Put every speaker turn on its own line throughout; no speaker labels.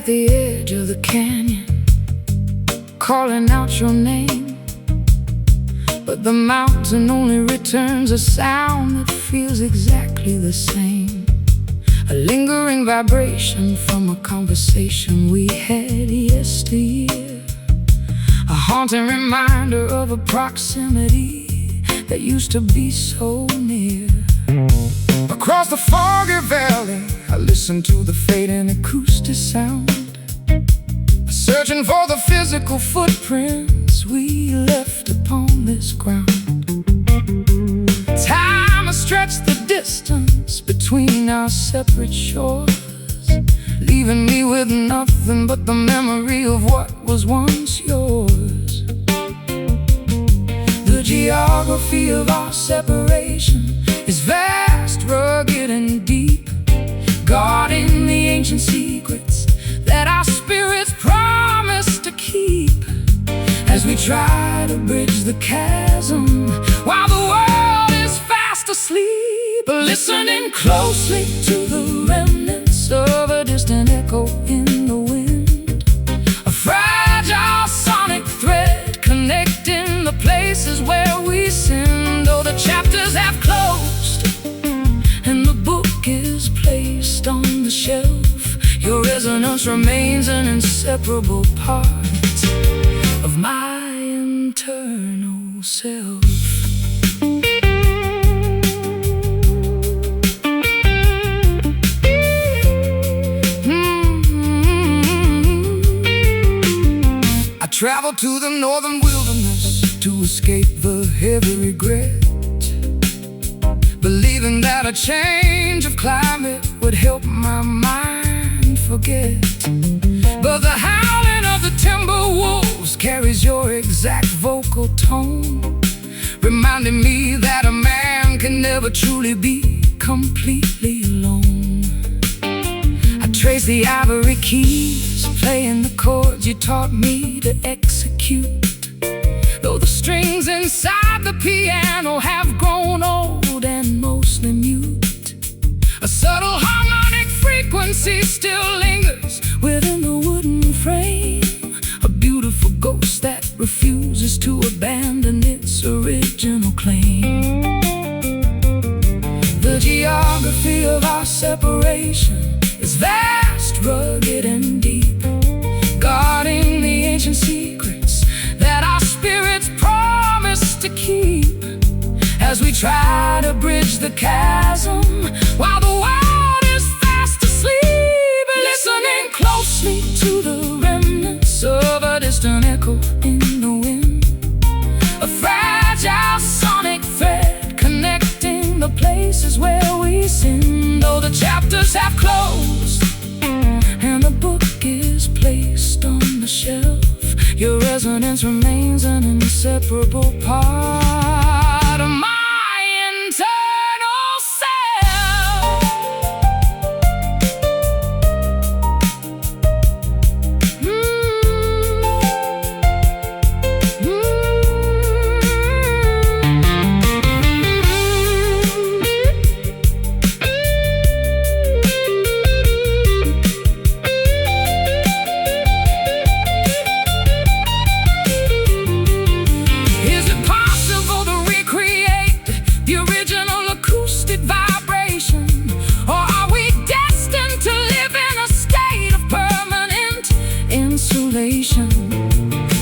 at the edge of the canyon, calling out your name, but the mountain only returns a sound that feels exactly the same. A lingering vibration from a conversation we had yesteryear, a haunting reminder of a proximity that used to be so near. Across the foggy valley, I listen to the fading acoustic sound, searching for the physical footprints we left upon this ground. Time has stretched the distance between our separate shores, leaving me with nothing but the memory of what was once yours. The geography of our separation is vast, rugged, and deep, guarding the ancient secrets that our spirits promise to keep, as we try to bridge the chasm while the world is fast asleep. Listening closely to the remnants of a distant echo in the wind, a fragile sonic thread connecting the places where we sinned. Though the chapters have closed and the book is placed on the shelf, your resonance remains an inseparable part of my internal self. I traveled to the northern wilderness to escape the heavy regret, believing that a change of climate would help my mind forget. But the howling of the timber wolves carries your exact vocal tone, reminding me that a man can never truly be completely alone. I trace the ivory keys, playing the chords you taught me to execute, though the strings inside the piano have grown old and mostly mute. A subtle harmonic frequency still lingers within the wooden frame, a beautiful ghost that refuses to abandon its original claim. The geography of our separation is vast, rugged, and deep, guarding the ancient secrets that our spirits promise to keep, as we try to bridge the chasm while the world is fast asleep. Listening closely to the remnants of a distant echo in the wind, a fragile sonic thread connecting the places where we sin. Though the chapters have closed and the book is placed on the shelf, your resonance remains an inseparable part of my internal self.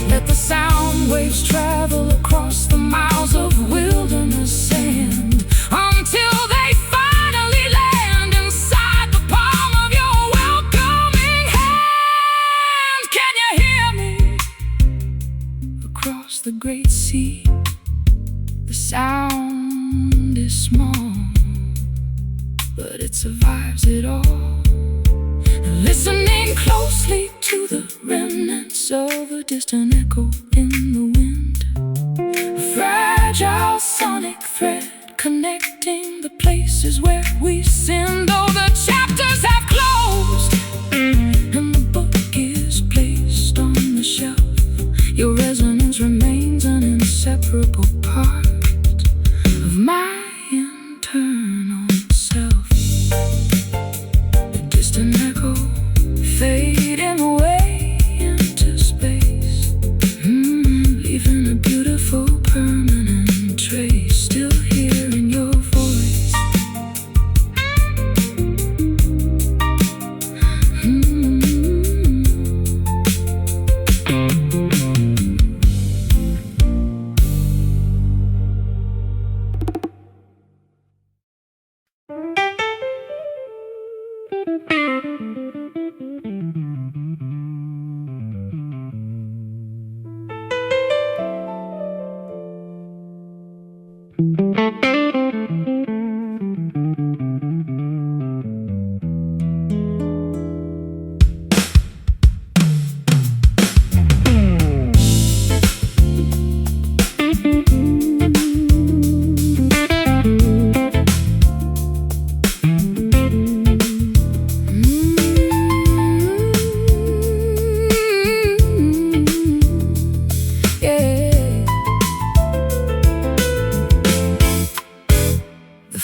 Let the sound waves travel across the miles of wilderness sand until they finally land inside the palm of your welcoming hand. Can you hear me? Across the great sea, the sound is small, but it survives it all. Listening closely to the remnants of a distant echo in the wind, a fragile sonic thread connecting the places where we sin. Though the chapters have closed and the book is placed on the shelf, your resonance remains an inseparable part of my internal self. A distant echo fading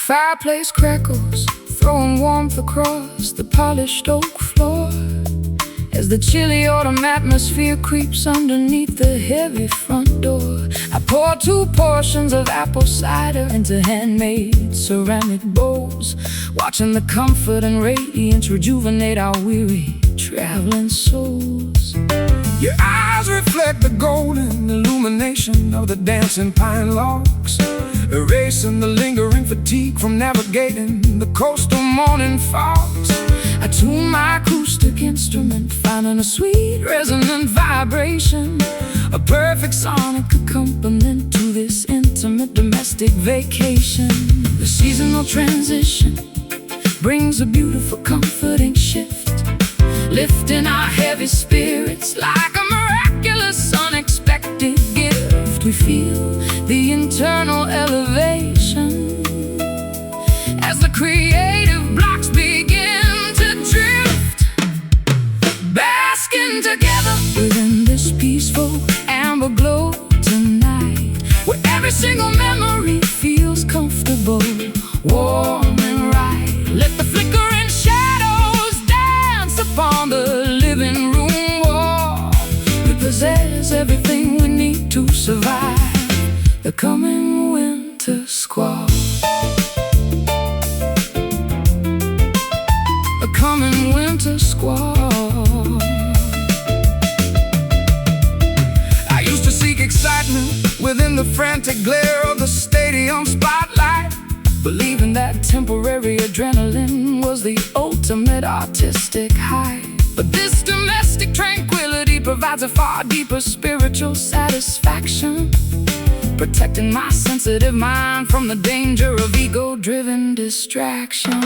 fireplace crackles, throwing warmth across the polished oak floor, as the chilly autumn atmosphere creeps underneath the heavy front door. I pour 2 portions of apple cider into handmade ceramic bowls, watching the comfort and radiance rejuvenate our weary traveling souls.
Your eyes reflect the golden illumination of the dancing pine logs, erasing the lingering fatigue from navigating the coastal morning fogs.
I tune my acoustic instrument, finding a sweet resonant vibration, a perfect sonic accompaniment to this intimate domestic vacation. The seasonal transition brings a beautiful comforting shift, lifting our heavy spirits like a miraculous unexpected gift. We feel the internal elevation as the creative blocks begin to drift, basking together within this peaceful amber glow tonight, where every single memory feels comfortable, warm and right. Let the flickering shadows dance upon the living room wall. We possess everything we need to survive the coming winter squall. The coming winter squall.
I used to seek excitement within the frantic glare of the stadium spotlight,
believing that temporary adrenaline was the ultimate artistic high. But this domestic tranquility provides a far deeper spiritual satisfaction, protecting my sensitive mind from the danger of ego-driven distraction.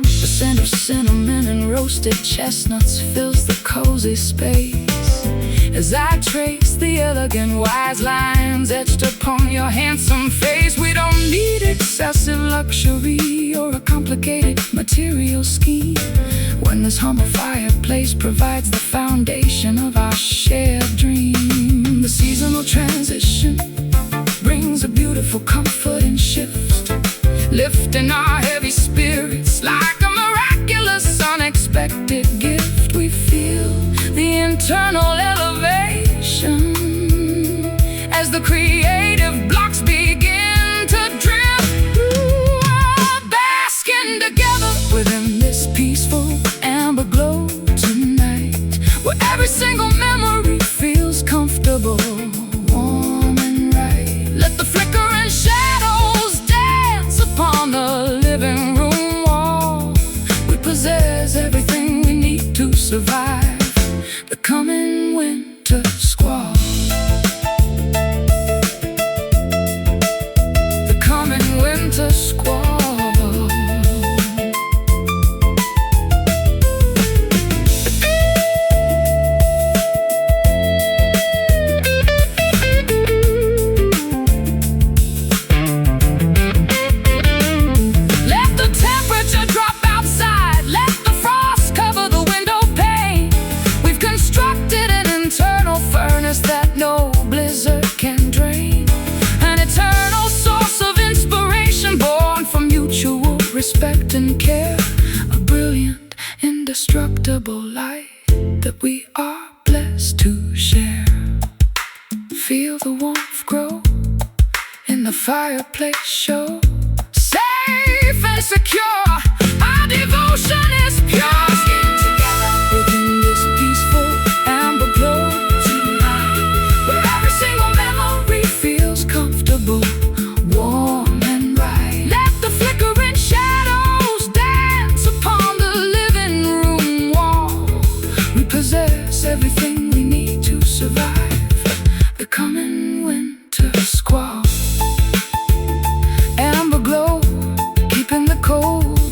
The scent of cinnamon and roasted chestnuts fills the cozy space as I trace the elegant wise lines etched upon your handsome face. We don't need excessive luxury or a complicated material scheme when this humble fireplace provides the foundation of our shared dream. The seasonal transition brings a beautiful comfort and shift, lifting our heavy spirits like a miraculous unexpected gift. We feel the internal elevation as the creative blocks begin to drift, basking together within this peaceful amber glow tonight, where every single memory feels comfortable, warm and right. Let the flickering shadows dance upon the living room wall. We possess everything we need to survive the coming winter squall. The coming winter squall. That no blizzard can drain, an eternal source of inspiration born from mutual respect and care, a brilliant, indestructible light that we are blessed to share. Feel the warmth grow in the fireplace show, safe and secure, our devotion is pure. Everything we need to survive the coming winter squall. Amber glow, keeping the cold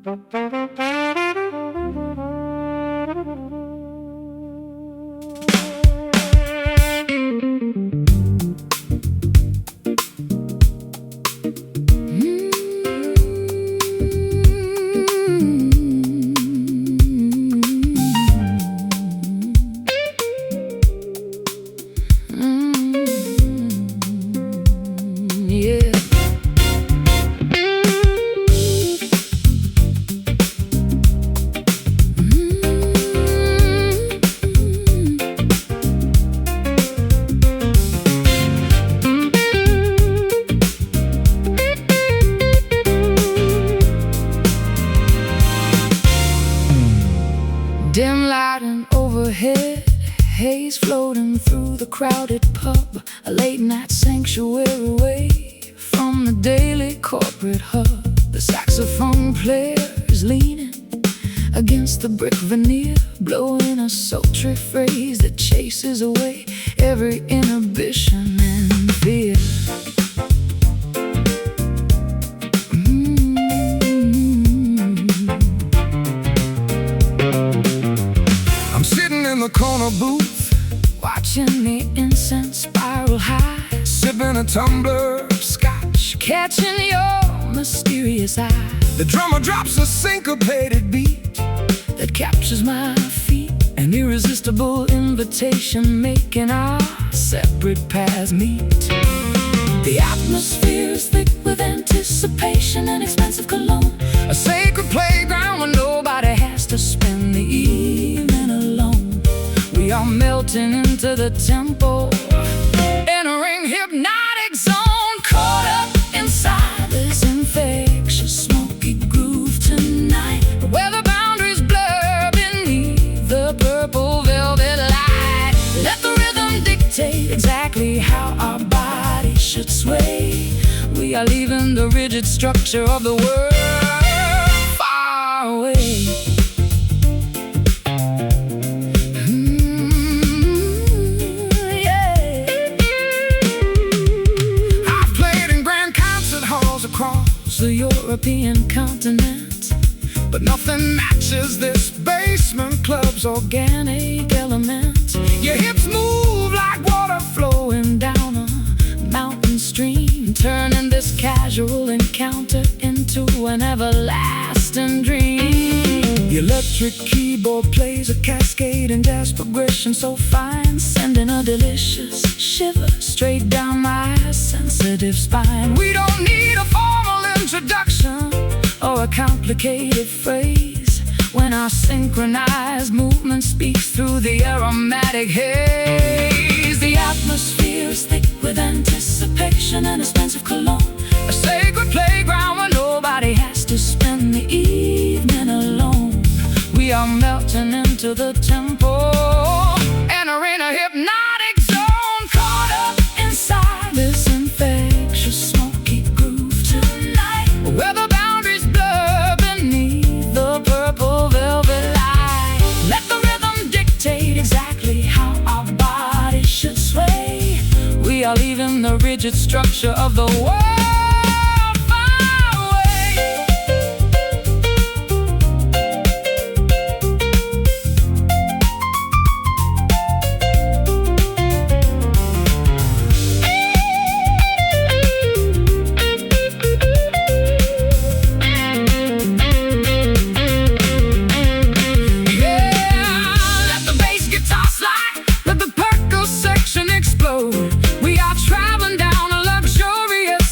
Yeah. Dim lighting overhead, haze floating through the crowded pub, a late night sanctuary away from the daily corporate hub. The saxophone player is leaning against the brick veneer, blowing a sultry phrase that chases away every inhibition and fear.
I'm sitting in the corner booth,
Watching the incense spiral high,
sipping a tumbler of scotch.
catching your mysterious eye
The drummer drops a syncopated beat,
that captures my feet. An irresistible invitation making our separate paths meet. The atmosphere is thick with anticipation and expensive cologne,
a sacred playground
where nobody has to spend the evening alone. We are melting into the tempo, entering hypnotic zone, caught up inside this infectious smoky groove tonight, where the boundaries blur beneath the purple velvet light. Let the rhythm dictate exactly how our body should sway. We are leaving the rigid structure of the world far away. The European continent,
but nothing matches this basement club's organic element.
your hips move like water flowing down a mountain stream, turning this casual encounter into an everlasting dream.
The electric keyboard plays a cascade in jazz progression so fine,
Sending a delicious shiver straight down my sensitive spine.
we don't need a formal introduction
Or a complicated phrase when our synchronized movement speaks through the aromatic haze. The atmosphere is thick with anticipation and expensive cologne,
a sacred playground
where nobody has to spend the evening alone.
We are melting into the tempo, entering a hypnotic zone,
Caught up inside this infectious smoky groove tonight,
where the boundaries blur beneath
the purple velvet light. Let the rhythm dictate exactly how our bodies should sway.
we are leaving the rigid structure of the world far away.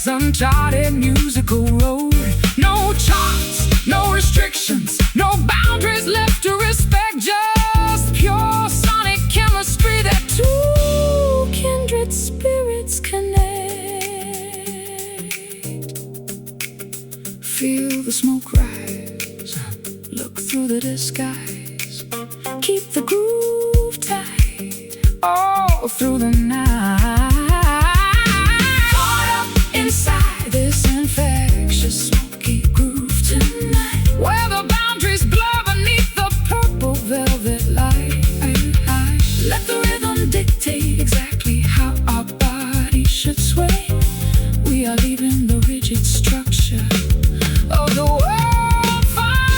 Uncharted musical road, no charts, no restrictions, no boundaries left to respect, just pure sonic chemistry that two kindred spirits connect.
Feel the smoke rise, look through the disguise,
Keep the groove tight
all through the night.
inside this infectious smoky groove tonight,
Where the boundaries blur beneath the purple velvet light.
let the rhythm dictate exactly how our body should sway.
We are leaving the rigid structure of the world far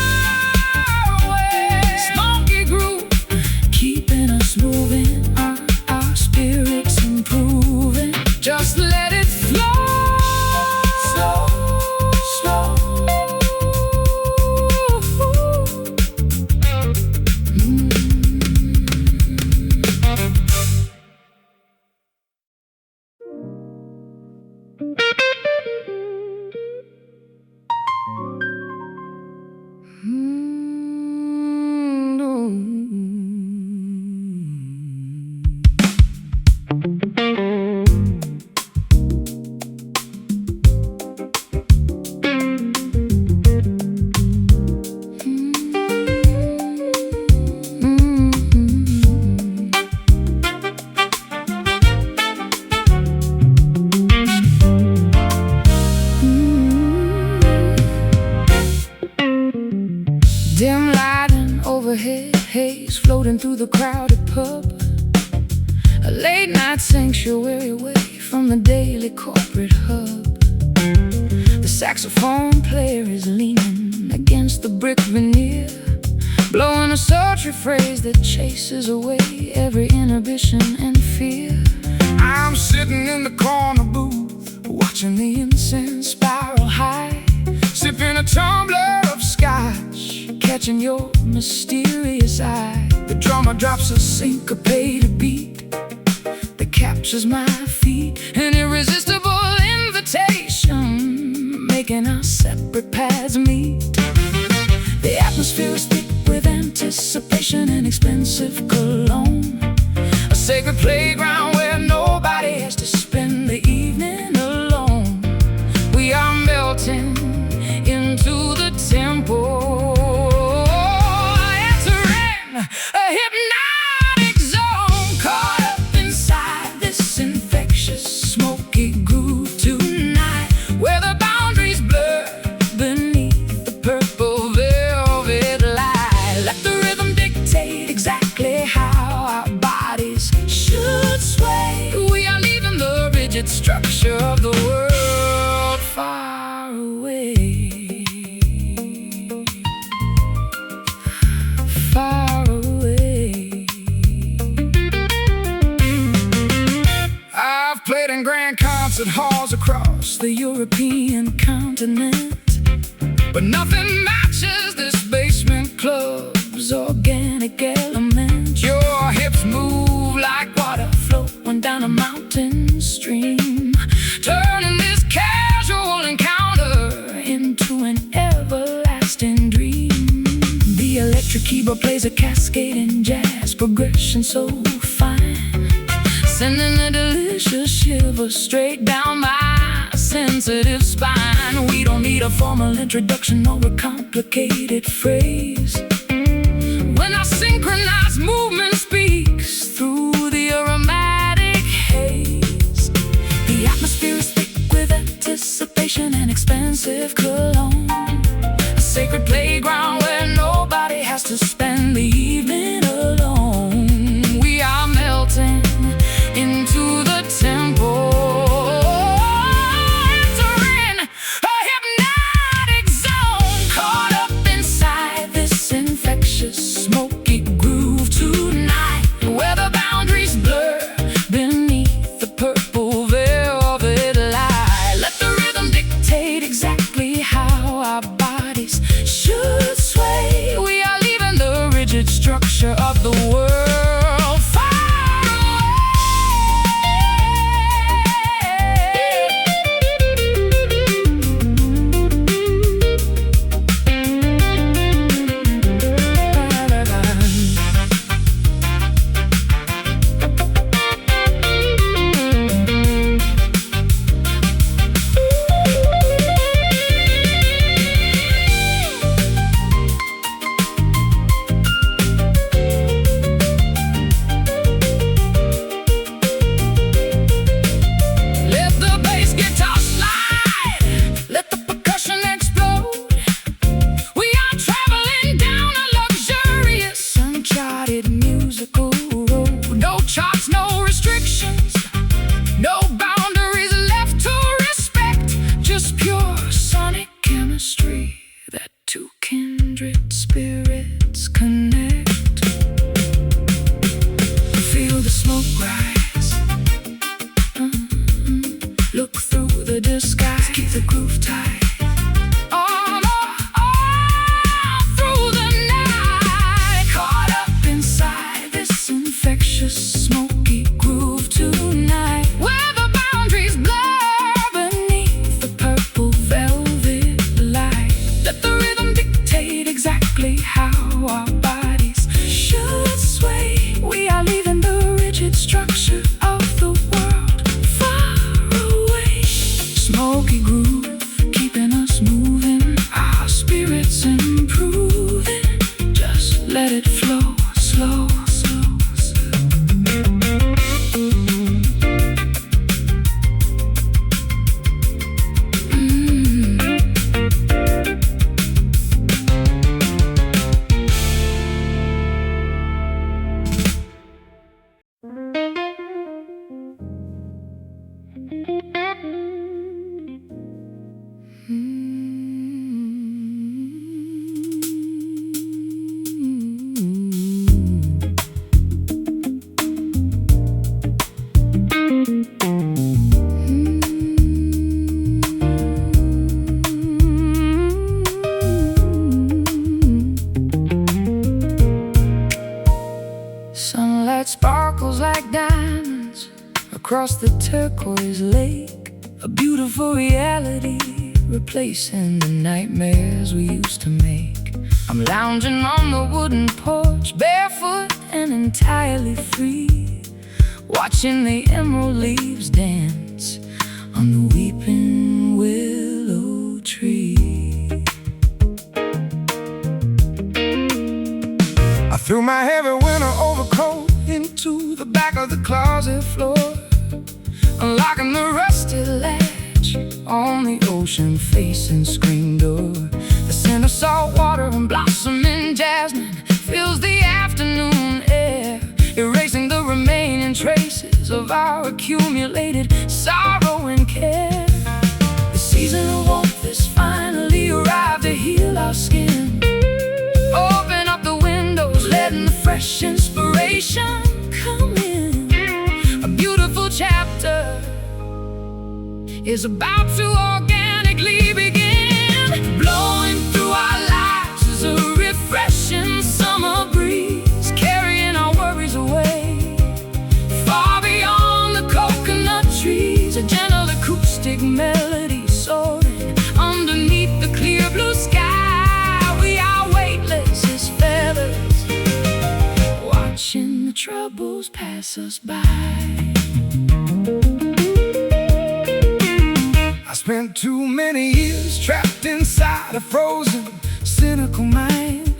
Dim lighting overhead, haze floating through the crowded pub. A late night sanctuary away from the daily corporate hub. The saxophone player is leaning against the brick veneer, blowing a sultry phrase that chases away every inhibition and fear.
I'm sitting in the corner booth, watching the incense spiral high, sipping a tumbler of scotch, catching your mysterious eye. The drummer drops a syncopated beat that captures my feet, an irresistible invitation, making our separate paths meet. The atmosphere is thick with anticipation and expensive cologne, a sacred playground where nobody has to spend the evening alone. We are melting into the tempo, entering a hypnotic zone, caught up inside this infectious smoky groove tonight, where the boundaries blur beneath the purple velvet light. Let the rhythm dictate exactly how our bodies should sway. We are leaving the rigid structure of the world far away, far away. I've played in grand concert halls across the European continent,
But nothing matches this basement club's organic element.
your hips move
Like water flowing down a mountain stream, turning this casual encounter into an everlasting dream. The electric keyboard plays a cascading jazz progression so fine, sending a delicious shiver straight down my sensitive spine. We don't need a formal introduction or a complicated phrase when our synchronized movement speaks through the aromatic haze. The atmosphere is thick with anticipation and expensive cologne, a sacred playground where nobody has to spend the evening alone. We are melting into the tempo, entering a hypnotic zone, caught up inside this infectious smoky groove tonight, where the boundaries blur beneath the purple velvet light. Let the rhythm dictate exactly how our bodies should sway. We are leaving the rigid structure of the world far away. Let the bass guitar slide, let the percussion explode. We are traveling down a luxurious, uncharted musical road. No charts, no restrictions, no boundaries left to respect. Just pure sonic chemistry that two kindred spirits connect. Feel the smoke rise, look through the disguise, keep the groove tight. On through the night, caught up inside this infectious smoky groove tonight, where the boundaries blur beneath the purple velvet light. Let the rhythm dictate exactly how our bodies should sway. We are leaving the rigid structure of the world far away. Smoky groove keeping us moving, our spirits improving. Just let it flow, slow, slow, slow. across the turquoise lake, a beautiful reality replacing the nightmares we used to make. I'm lounging on the wooden porch, barefoot and entirely free, watching the emerald leaves dance on the weeping willow tree.
I threw my heavy winter overcoat into the back of the closet floor, unlocking the rusty latch on the ocean-facing screen door. The scent of salt water and blossoming jasmine fills the afternoon air, erasing the remaining traces of our accumulated sorrow and care. The season of warmth has finally arrived to heal our skin. Open up the windows, letting the fresh inspiration come in. A beautiful chapter is about to organically begin. Blowing through our lives is a refreshing summer breeze, carrying our worries away. Far beyond the coconut trees, a gentle acoustic melody soaring underneath the clear blue sky. We are weightless as feathers, watching the troubles pass us by. I spent too many years trapped inside a frozen, cynical mind,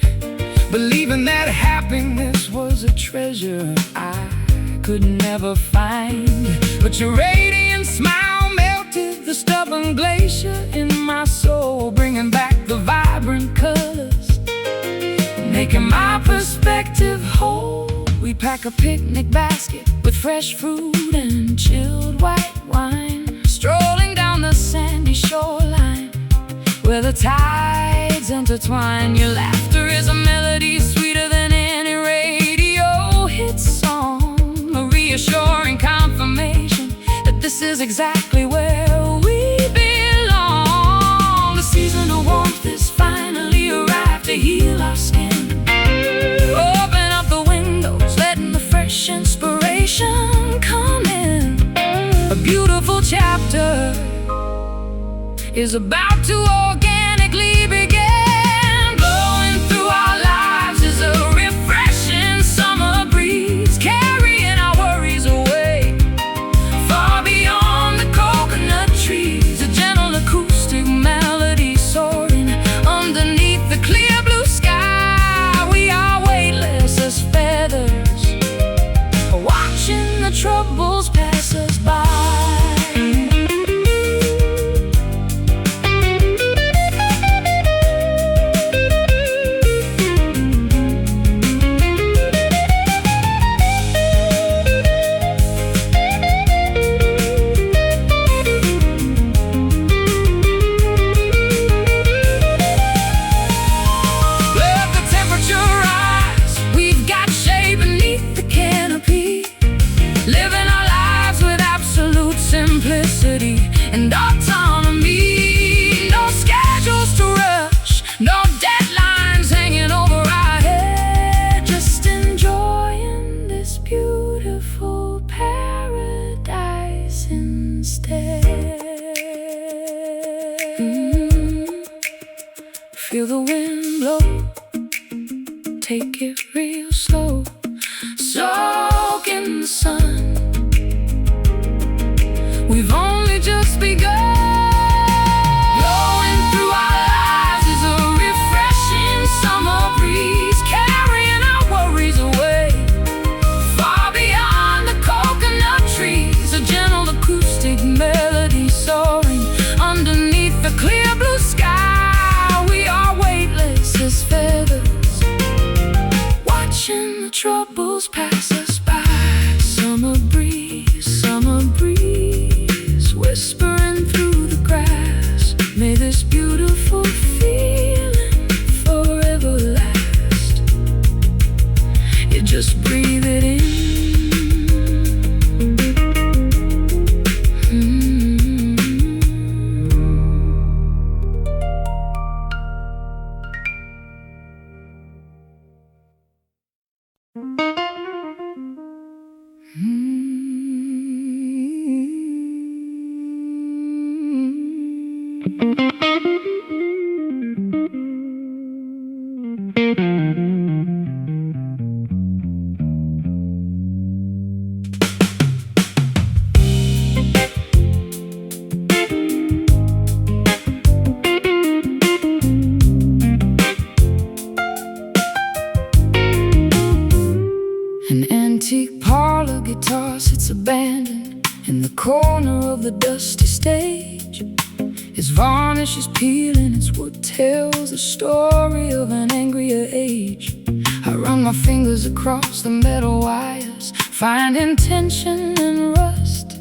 believing that happiness was a treasure I could never find. But your radiant smile melted the stubborn glacier in my soul, bringing back the vibrant colors, making my perspective whole. We pack a picnic basket with fresh fruit and chilled white wine, strolling down the sandy shoreline where the tides intertwine. Your laughter is a melody sweeter than any radio hit song, a reassuring confirmation that this is exactly where we belong. The season of warmth has finally arrived to heal our skin. Open up the windows, letting the fresh inspiration come in. A beautiful chapter is about to organically begin. Blowing through our lives is a refreshing summer breeze, carrying our worries away. Far beyond the coconut trees, a gentle acoustic melody soaring underneath the clear blue sky. We are weightless as feathers, watching the troubles pass us by. And autonomy, no schedules to rush, no deadlines hanging over our head, just enjoying this beautiful paradise instead. Feel the wind blow, take it real slow, soak in the sun. We've only just begun. Blowing through our lives is a refreshing summer breeze, carrying our worries away. Far beyond the coconut trees, a gentle acoustic melody soaring underneath the clear blue sky. We are weightless as feathers, watching the troubles pass us by. Summer breeze, whispering through the grass. May this beautiful feeling forever last. You just breathe it in.
as she's peeling its wood tells the story of an angrier age. I run my fingers across the metal wires, finding tension and rust,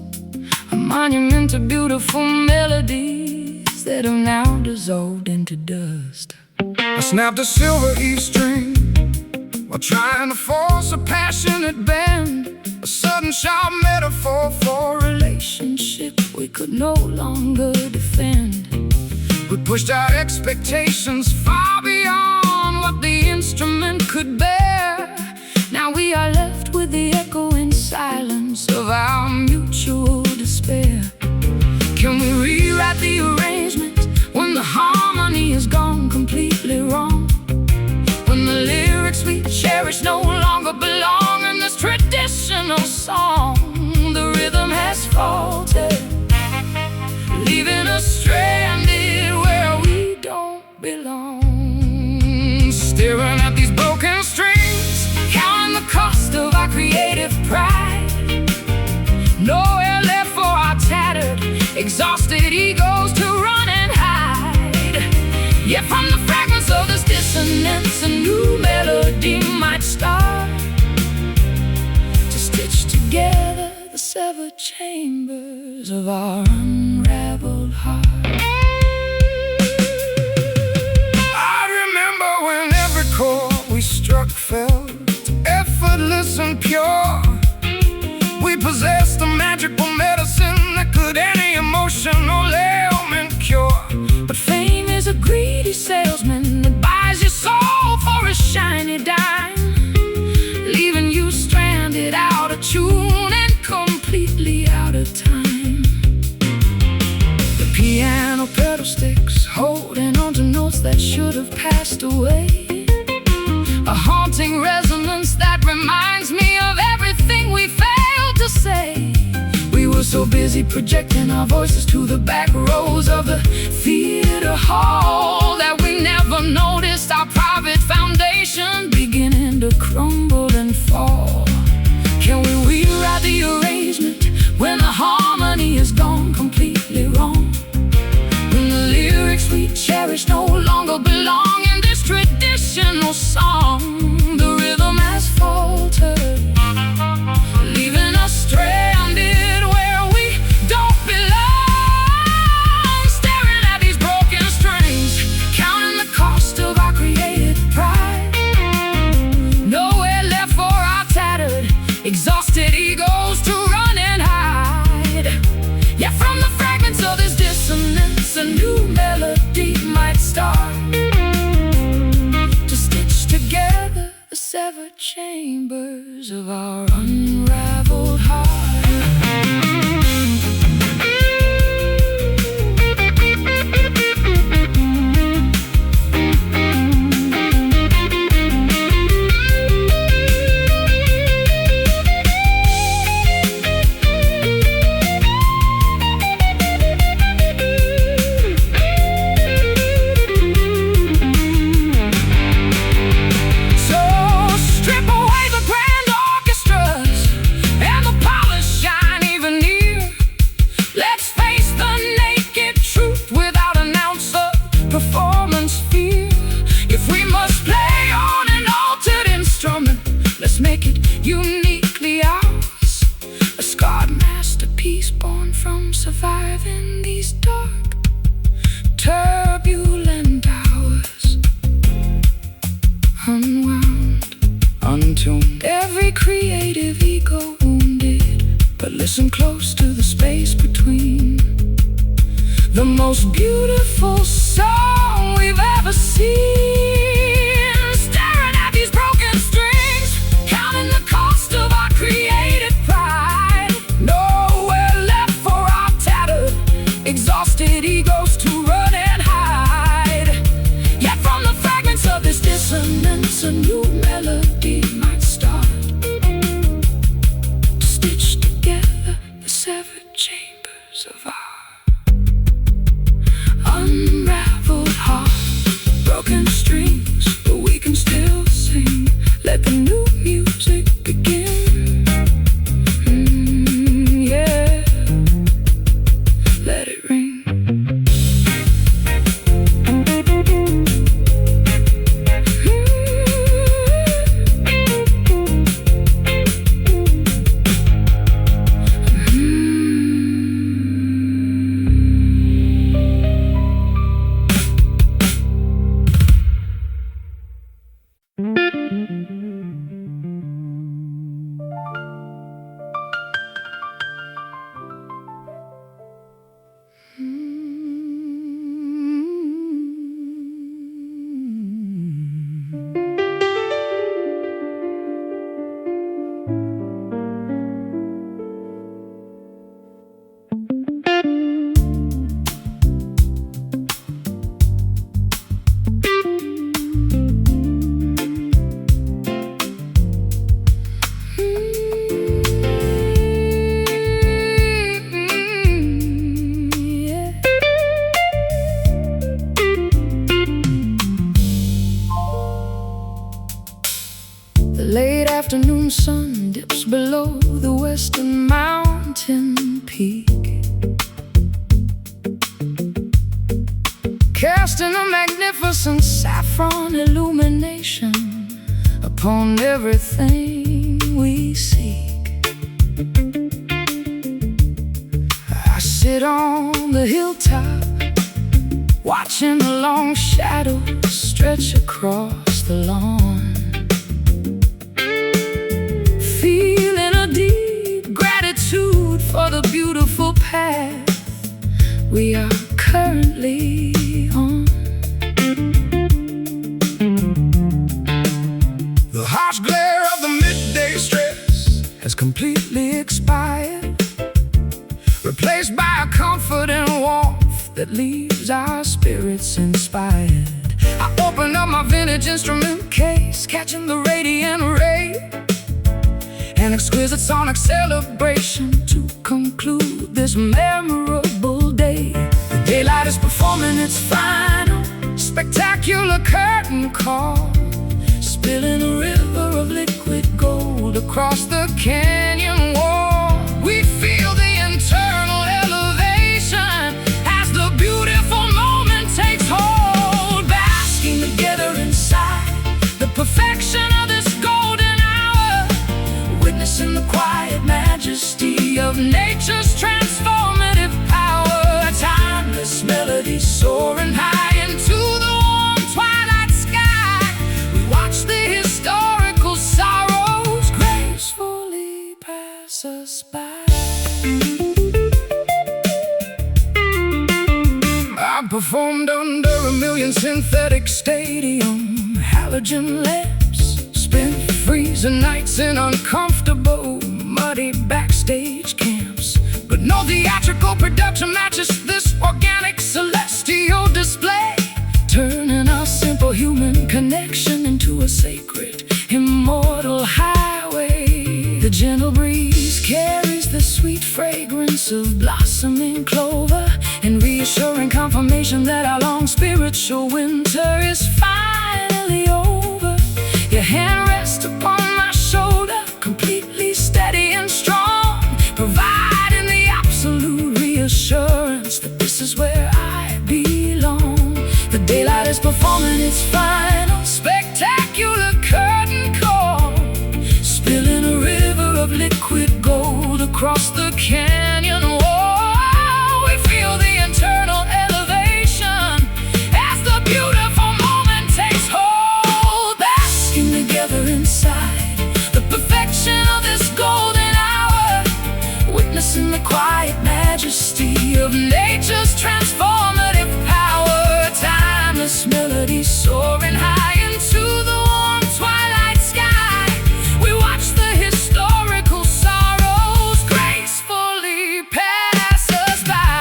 a monument to beautiful melodies that have now dissolved into dust.
I snapped a silver E string while trying to force a passionate bend, a sudden sharp metaphor for a
relationship we could no longer defend.
We pushed our expectations far beyond what the instrument could bear.
Now we are left with the echoing silence of our mutual despair.
Can we rewrite the arrangement when the harmony has gone completely wrong? When the lyrics we cherish no longer belong in this traditional song? The rhythm has faltered, leaving us stranded where we don't belong. Staring at these broken strings, counting the cost of our creative pride. Nowhere left for our tattered, exhausted egos to run and hide. Yet from the fragments of this dissonance, a new melody might start to stitch together the severed chambers of our unraveled heart. I remember when every chord we struck felt effortless and pure. We possessed a magical medicine that could any emotional ailment cure.
But fame is a greedy salesman that buys your soul for a shiny dime, leaving you stranded, out of tune and completely out of time.
The piano pedal sticks, holding on to notes that should have passed away,
a haunting resonance that reminds me of everything we failed to say.
We were so busy projecting our voices to the back rows of the theater hall that we never noticed our private foundation beginning to crumble and fall. Can we rewrite the arrangement when the harmony has gone completely wrong? When the lyrics we cherish no longer belong in this traditional song? The rhythm has faltered, leaving us stranded where we don't belong. Staring at these broken strings, counting the cost of our created pride. Nowhere left for our tattered, exhausted egos to run and hide. Yet from the fragments of this dissonance, a new melody might start to stitch together the severed chambers of our unraveled heart. Make it uniquely ours, a scarred masterpiece born from surviving these dark, turbulent hours. Unwound, untuned, every creative ego wounded. But listen close to the space between, the most beautiful song we've ever seen. Exhausted egos to run and hide. Yet from the fragments of this dissonance, a new melody might start to stitch together the severed chambers of our unraveled heart. Broken strings, but we can still sing. Let the new music begin. Yeah, let it ring.
afternoon sun dips below the western mountain peak, casting a magnificent saffron illumination upon everything we seek. I sit on the hilltop, watching the long shadows stretch across the lawn, feeling a deep gratitude for the beautiful path we are currently on.
The harsh glare of the midday stress has completely expired, replaced by a comfort and warmth that leaves our spirits inspired. I open up my vintage instrument case, catching the radiant ray, an exquisite sonic celebration to conclude this memorable day. The daylight is performing its final spectacular curtain call, spilling a river of liquid gold across the canyon wall. We feel the internal elevation as the beautiful moment takes hold, basking together inside the perfection of this golden hour, witnessing the quiet majesty of nature's transformative power. A timeless melody soaring high into the warm twilight sky. We watch the historical sorrows gracefully pass us by. I performed under a million synthetic stadium halogen lamps, spent freezing nights in uncomfortable, muddy backstage camps. But no theatrical production matches this organic celestial display, turning our simple human connection into a sacred, immortal highway. The gentle breeze carries the sweet fragrance of blossoming clover, and reassuring confirmation that our long spiritual winter is finally over. Your hand rests upon my shoulder, completely steady and strong, providing the absolute reassurance that this is where I belong. The daylight is performing its final spectacular curtain call, spilling a river of liquid gold across the canyon wall. We feel the internal elevation as the beautiful moment takes hold, basking together inside the perfection of this golden hour, witnessing the quiet majesty of nature's transformative power. A timeless melody soaring high into the warm twilight sky. We watch the historical sorrows gracefully pass us by.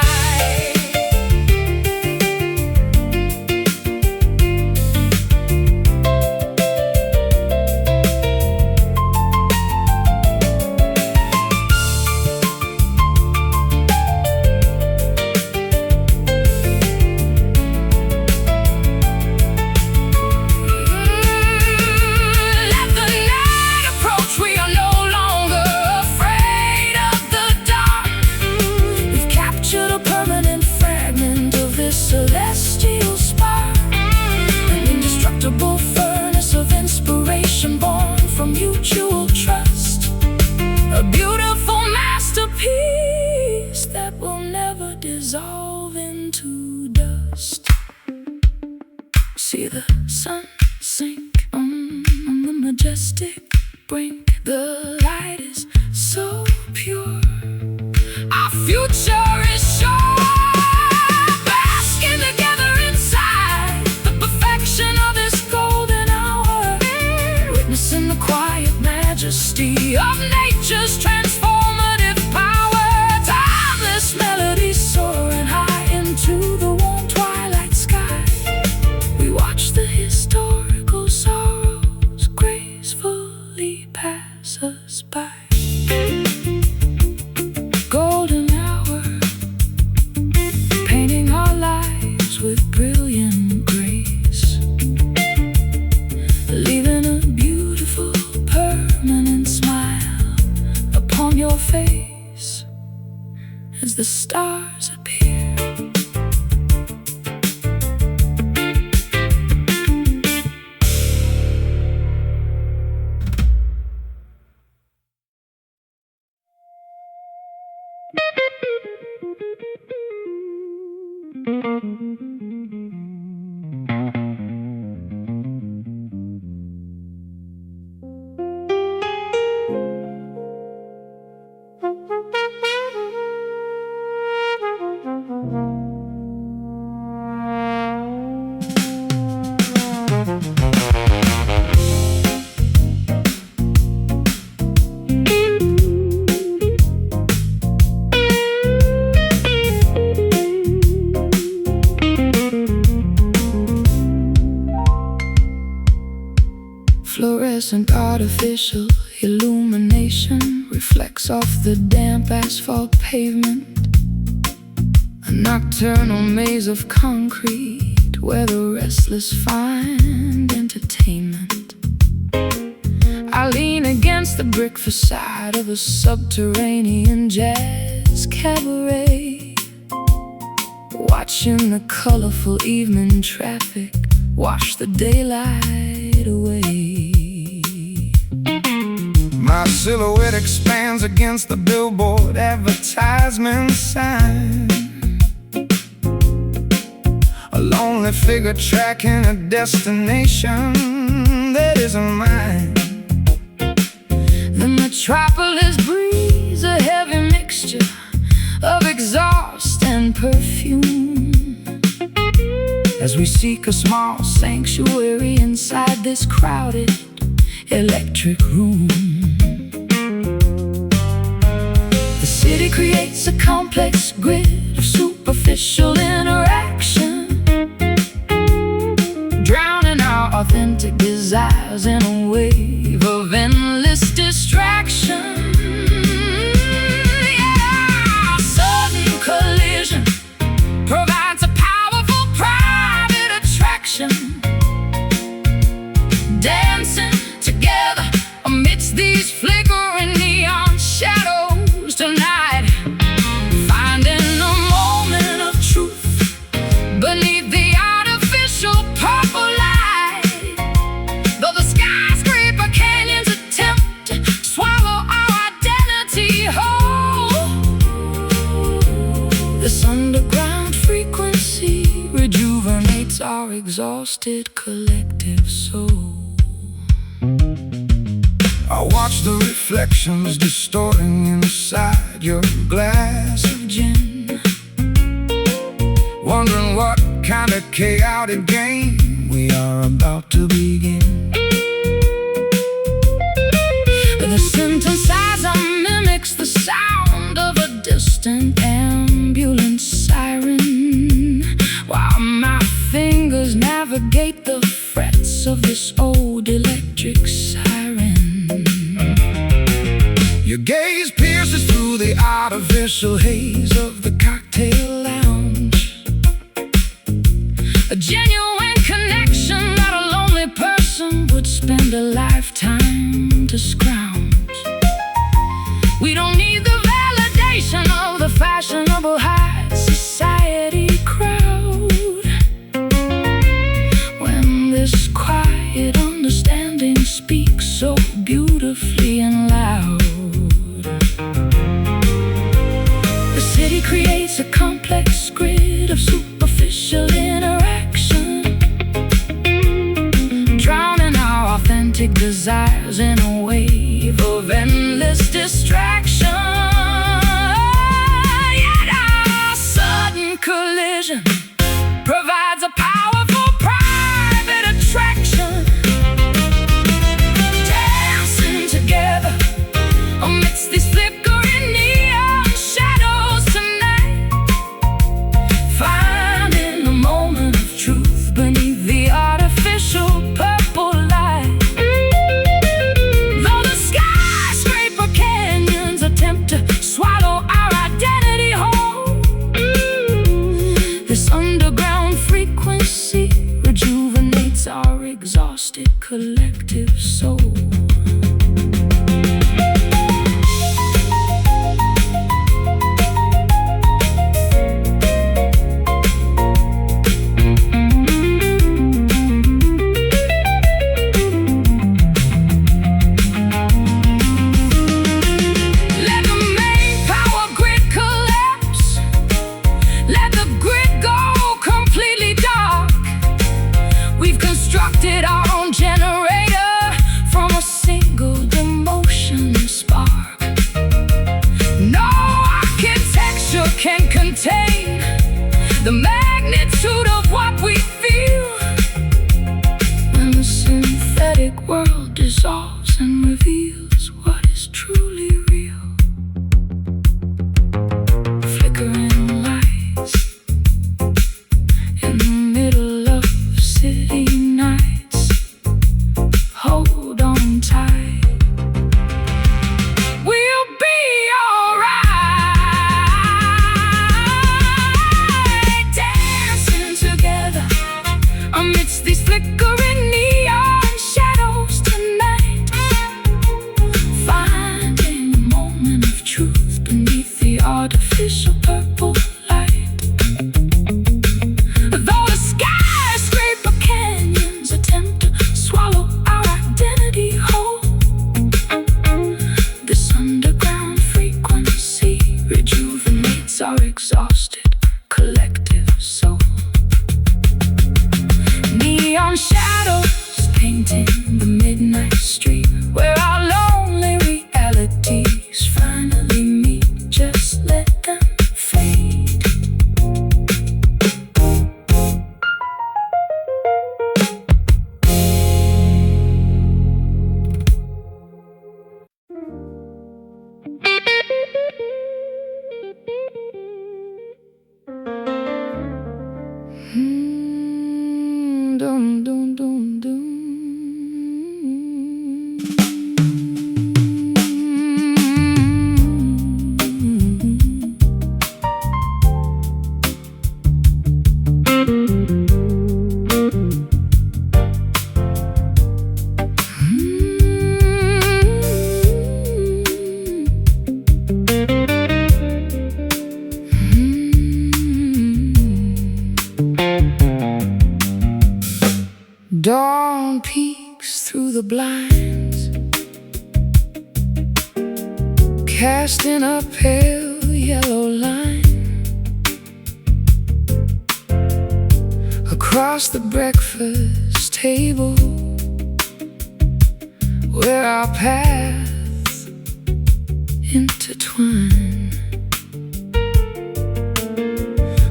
Let the night approach, we are no longer afraid of the dark. We've captured a permanent fragment of this celestial spark, an indestructible furnace of inspiration born from mutual trust, a beautiful masterpiece that will never dissolve into dust. See the sun sink on the majestic brink. The light is so pure, our future is sure, basking together inside the perfection of this golden hour, witnessing the quiet majesty of nature's transformative power. Timeless melody soaring high into the warm twilight sky. We watch the historical sorrows gracefully pass us by. Golden hour, painting our lives with brilliant grace, leaving a beautiful permanent
the stars appear. Fluorescent artificial illumination reflects off the damp asphalt pavement. A nocturnal maze of concrete where the restless find entertainment. I lean against the brick facade of a subterranean jazz cabaret, watching the colorful evening traffic wash the daylight away.
My silhouette expands against the billboard advertisement sign. A lonely figure tracking a destination that isn't mine.
The metropolis breathes a heavy mixture of exhaust and perfume as we seek a small sanctuary inside this crowded electric room. The city creates a complex grid of superficial interaction, drowning our authentic desires in a wave of endless distraction. Yeah, sudden collision provides a powerful private attraction, dancing together amidst these flickering neon shadows tonight, finding a moment of truth beneath the artificial purple light. Though the skyscraper canyons attempt to swallow our identity whole, this underground frequency rejuvenates our exhausted collective soul.
I watch the reflections distorting inside your glass of gin, wondering what kind of chaotic game we are about to begin.
The synthesizer mimics the sound of a distant ambulance siren, while my fingers navigate the frets of this old electric siren.
Your gaze pierces through the artificial haze of the cocktail lounge,
a genuine connection that a lonely person would spend a lifetime to scrounge. We don't need the validation of the fashionable high society crowd when this quiet understanding speaks so beautifully and loud. The city creates a complex grid of superficial interaction, drowning our authentic desires in a wave of endless distraction. Yet our sudden collision provides a powerful private attraction, dancing together amidst these flickering neon shadows tonight, finding a moment of truth beneath the artificial purple light. Though the skyscraper canyons attempt to swallow our identity whole, this underground frequency rejuvenates our exhausted collective soul. world dissolves and reveals what is truly real. Flickering lights in the middle of city nights. Hold on tight, we'll be alright. Dancing together amidst these flickering neon shadows tonight. Finding a moment of truth beneath the artificial purple light. Though the skyscraper canyons attempt to swallow our identity whole, this underground frequency rejuvenates our exhausted collective soul. Neon shadows painting the midnight street where our lonely realities finally meet. Just let them fade. Dum dum dum dum. Dawn peeks through the blinds, casting a pale yellow line across the breakfast table where our paths intertwine.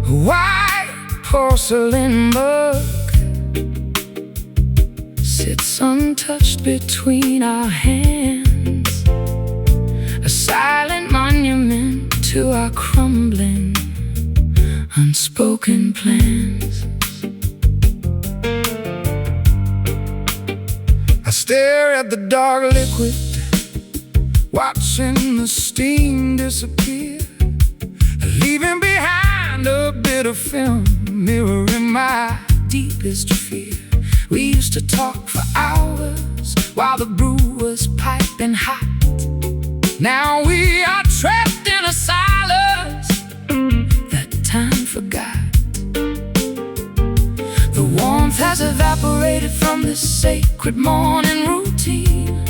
A white porcelain mug sits untouched between our hands, a silent monument to our crumbling, unspoken plans.
I stare at the dark liquid, watching the steam disappear, leaving behind a bit of film, mirroring my deepest fear. We used to talk for hours while the brew was piping hot. Now we are trapped in a silence that time forgot. The warmth has evaporated from this sacred morning routine,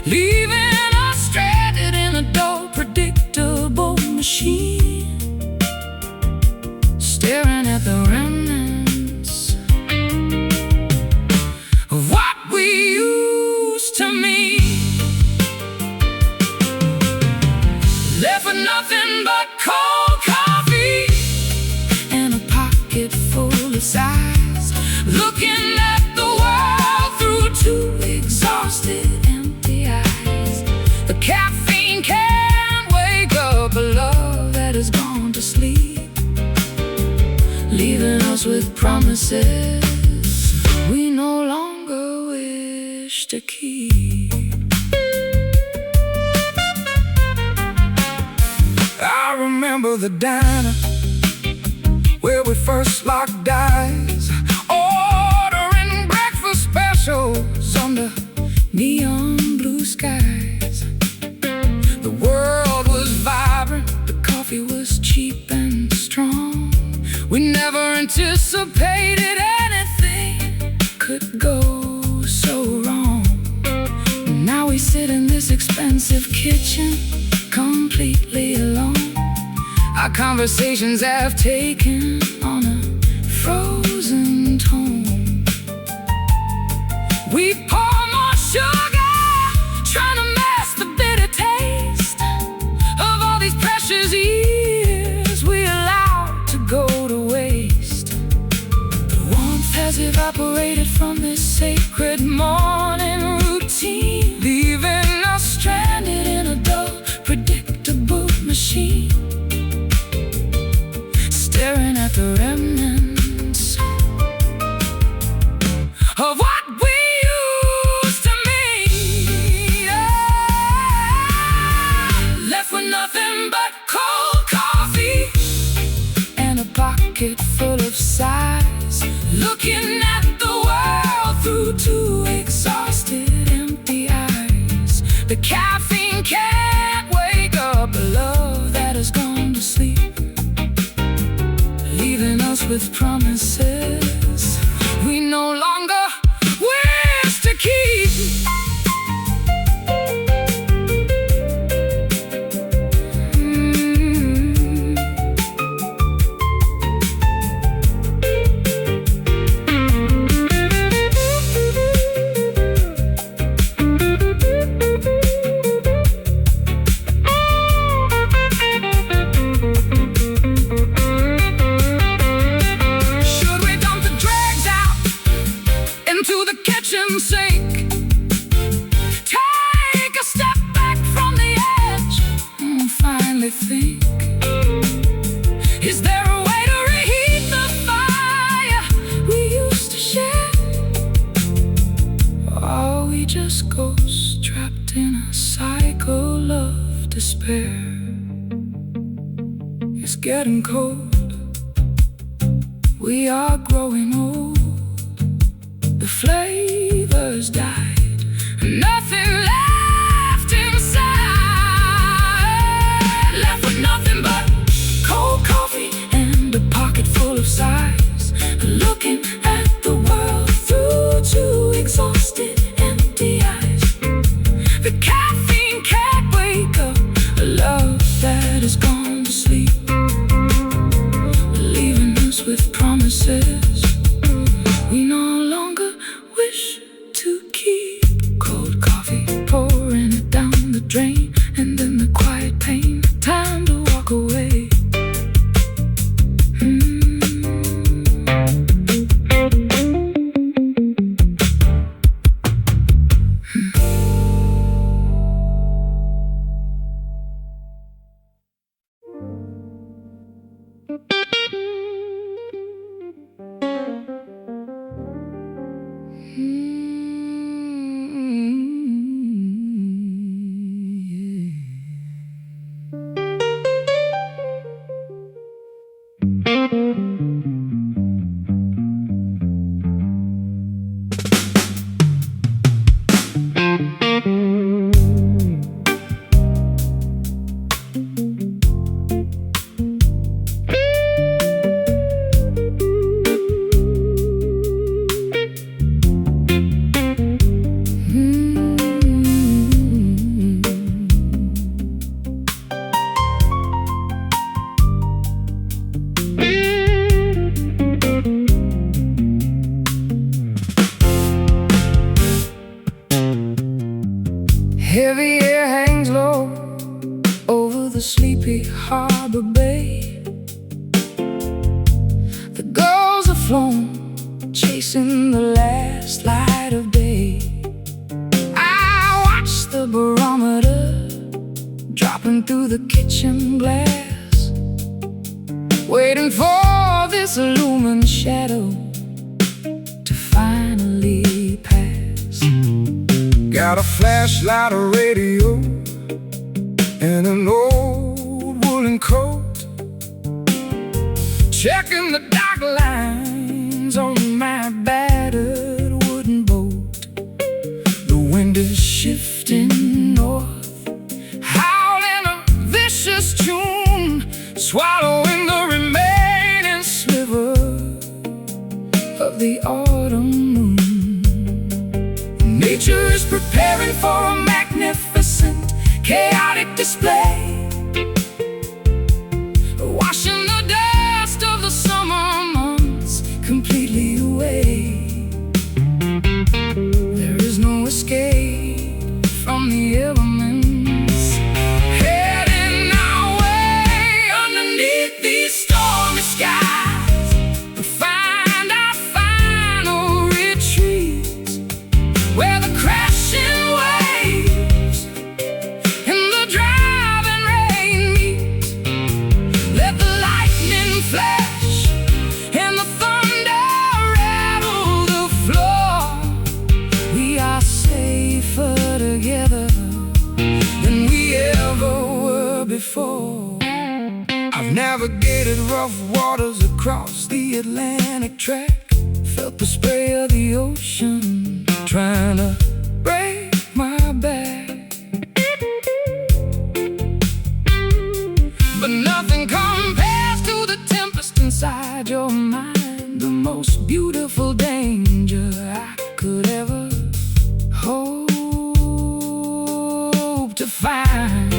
leaving us stranded in a dull, predictable machine, staring at the remnants of what we used to mean. Left with nothing but cold coffee and a pocket full of sighs, looking at the world through two exhausted empty eyes. The caffeine can't wake up a love that has gone to sleep, leaving us with promises we no longer wish to keep. I remember the diner where we first locked eyes, ordering breakfast specials under neon blue skies. The world was vibrant, the coffee was cheap and strong. We never anticipated anything could go so wrong. Now we sit in this expensive kitchen, completely alone. Our conversations have taken on a frozen tone. We pour more sugar, trying to mask the bitter taste of all these precious years we allowed to go to waste. The warmth has evaporated
from this sacred morning routine, leaving us stranded in a dull, predictable machine, staring at the remnants of what we used to mean. Left with nothing but cold coffee and a pocket full of sighs, looking at the world through two exhausted, empty eyes. The caffeine can't wake up a love that has gone to sleep, leaving us with promises we no longer wish to keep. To the kitchen sink, take a step back from the edge, and finally think, is there a way to reheat the fire we used to share? Or are we just ghosts trapped in a cycle of despair? It's getting cold, we are growing old. The flavors died, nothing left inside. Left with nothing but cold coffee and a pocket full of sighs, looking at the world through two exhausted, empty eyes. The caffeine can't wake up a love that has gone to sleep, leaving us with promises we no longer wish to keep. Cold coffee, pouring it down the drain, and then the quiet pain, time to walk away. Heavy air hangs low over the sleepy harbor bay. The gulls are flown, chasing the last light of day. I watch the barometer dropping through the kitchen glass, waiting for this illumined shadow to finally pass.
Got a flashlight, a radio, and an old woolen coat, checking the dock lines on my battered wooden boat. The wind is shifting north, howling a vicious tune, swallowing the remaining sliver of the autumn moon. Nature is preparing for a magnificent, chaotic display, washing the dust of the summer months completely away. There is no escape from the elements, heading our way underneath these stormy skies to find our final retreat. before. I've navigated rough waters across the Atlantic track, felt the spray of the ocean trying to break my back. But nothing compares to the tempest inside your mind, the most beautiful danger I could ever hope to find.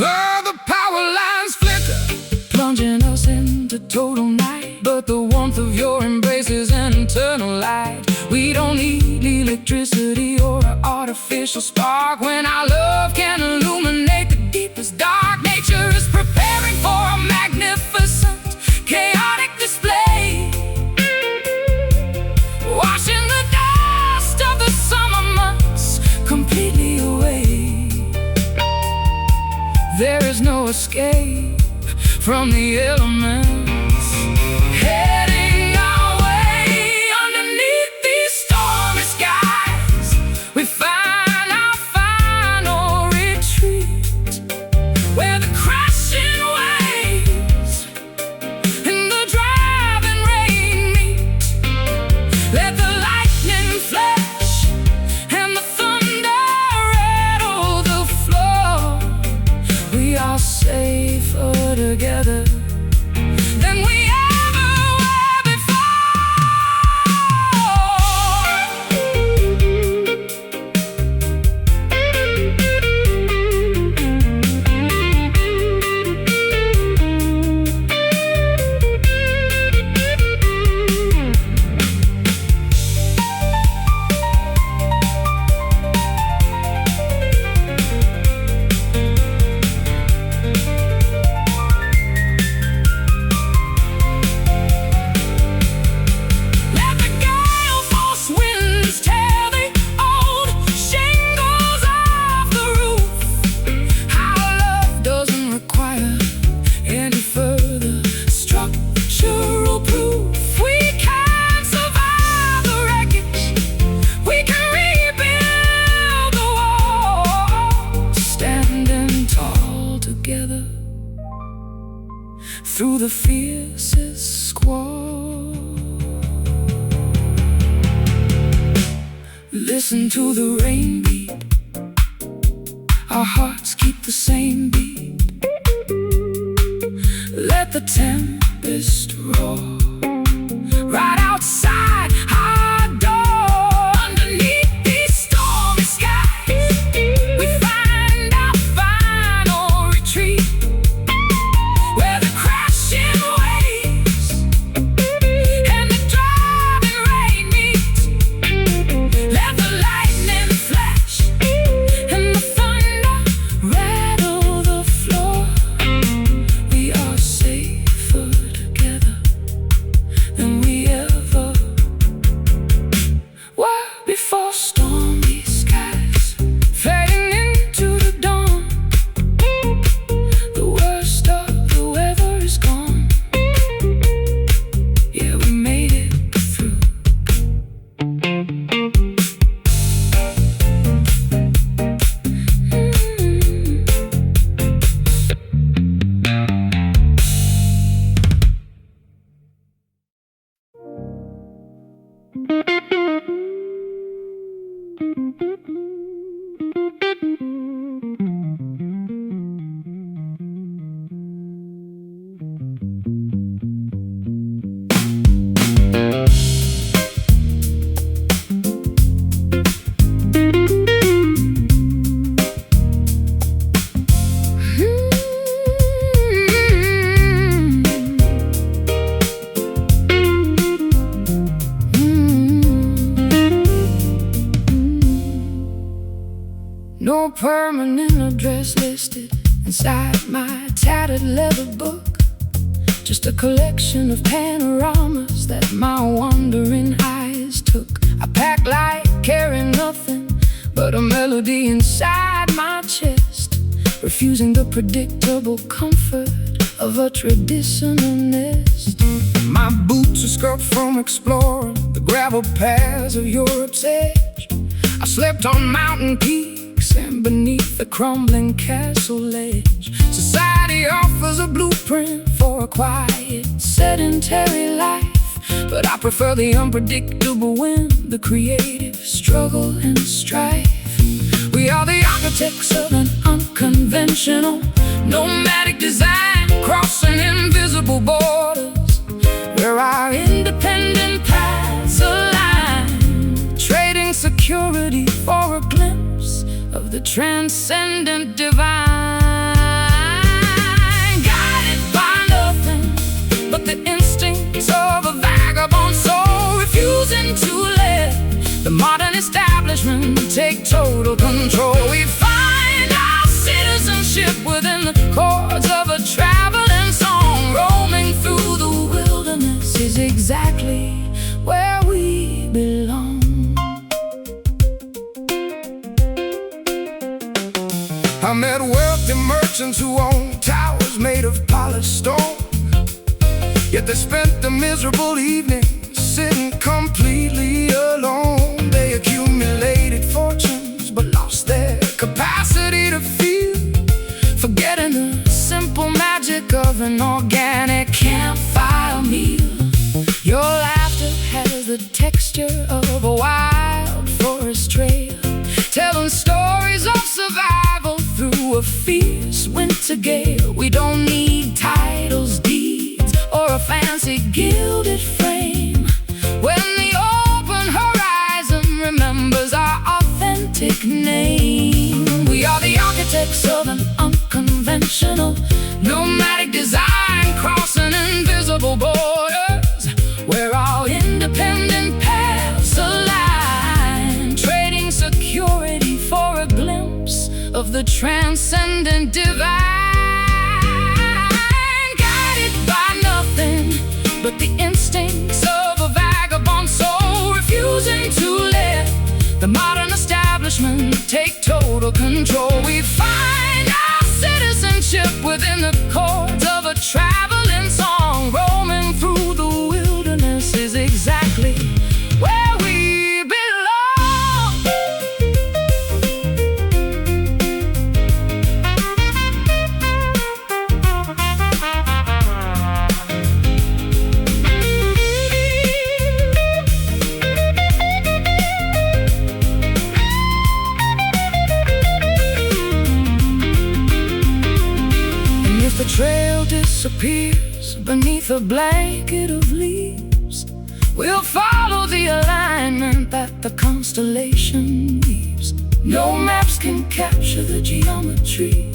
Oh, the power lines flicker, plunging us into total night, but the warmth of your embrace is an eternal light. We don't need electricity or an artificial spark when our love can illuminate the deepest dark. Nature is preparing for a magnificent, chaotic display, washing the dust of the summer months completely away. There is no escape from the elements, heading our way underneath these stormy skies. We find our final retreat, where the crashing waves and the driving rain meet. Let the lightning flash and the thunder rattle the floor. We are safer together than we ever were through the fiercest squall. Listen to the rain beat, our hearts keep the same beat. Let the tempest roar right outside our door. Underneath these stormy skies, we find our final retreat, where the crashing waves and the driving rain meet. Let the lightning flash and the thunder rattle the floor. We are safer together than we ever were before. Stormy skies fading into the dawn. The worst of the weather is gone. Yeah, we made it through. No permanent address listed inside my tattered leather book. Just a collection of panoramas that my wandering eyes took. I pack light, carry nothing but a melody inside my chest, refusing the predictable comfort of a traditional nest. My boots are scuffed from exploring the gravel paths of Europe's edge. I slept on mountain peaks
bricks and beneath the crumbling castle edge, society offers a blueprint for a quiet, sedentary life. But I prefer the unpredictable wind, the creative struggle and strife. We are the architects of an unconventional, nomadic design, crossing invisible borders, where our independent paths align, trading security for a glimpse of the transcendent divine. Guided by nothing but the instincts of a vagabond soul, refusing to let the modern establishment take total control. We find our citizenship within the chords of a traveling song. Roaming through the wilderness is exactly where we belong.
I met wealthy merchants who own towers made of polished stone, yet they spent a miserable evening sitting completely alone. They accumulated fortunes but lost their capacity to feel, forgetting the simple magic of an organic campfire meal. Your laughter has the texture of a wild forest trail, telling stories of survival through a fierce winter gale. We don't need titles, deeds, or a fancy gilded frame when the open horizon remembers our authentic name. We are the architects of an unconventional, nomadic design, crossing invisible borders, where our independent paths align, trading security for a glimpse of the transcendent divine. Guided by nothing but the instincts of a vagabond soul, refusing to let the modern establishment take total control. We find our citizenship within the chords of a traveling song. Roaming through the wilderness is exactly where we belong. And if the trail disappears beneath a blanket of leaves, we'll follow the alignment that the constellation weaves. No maps can capture the geometry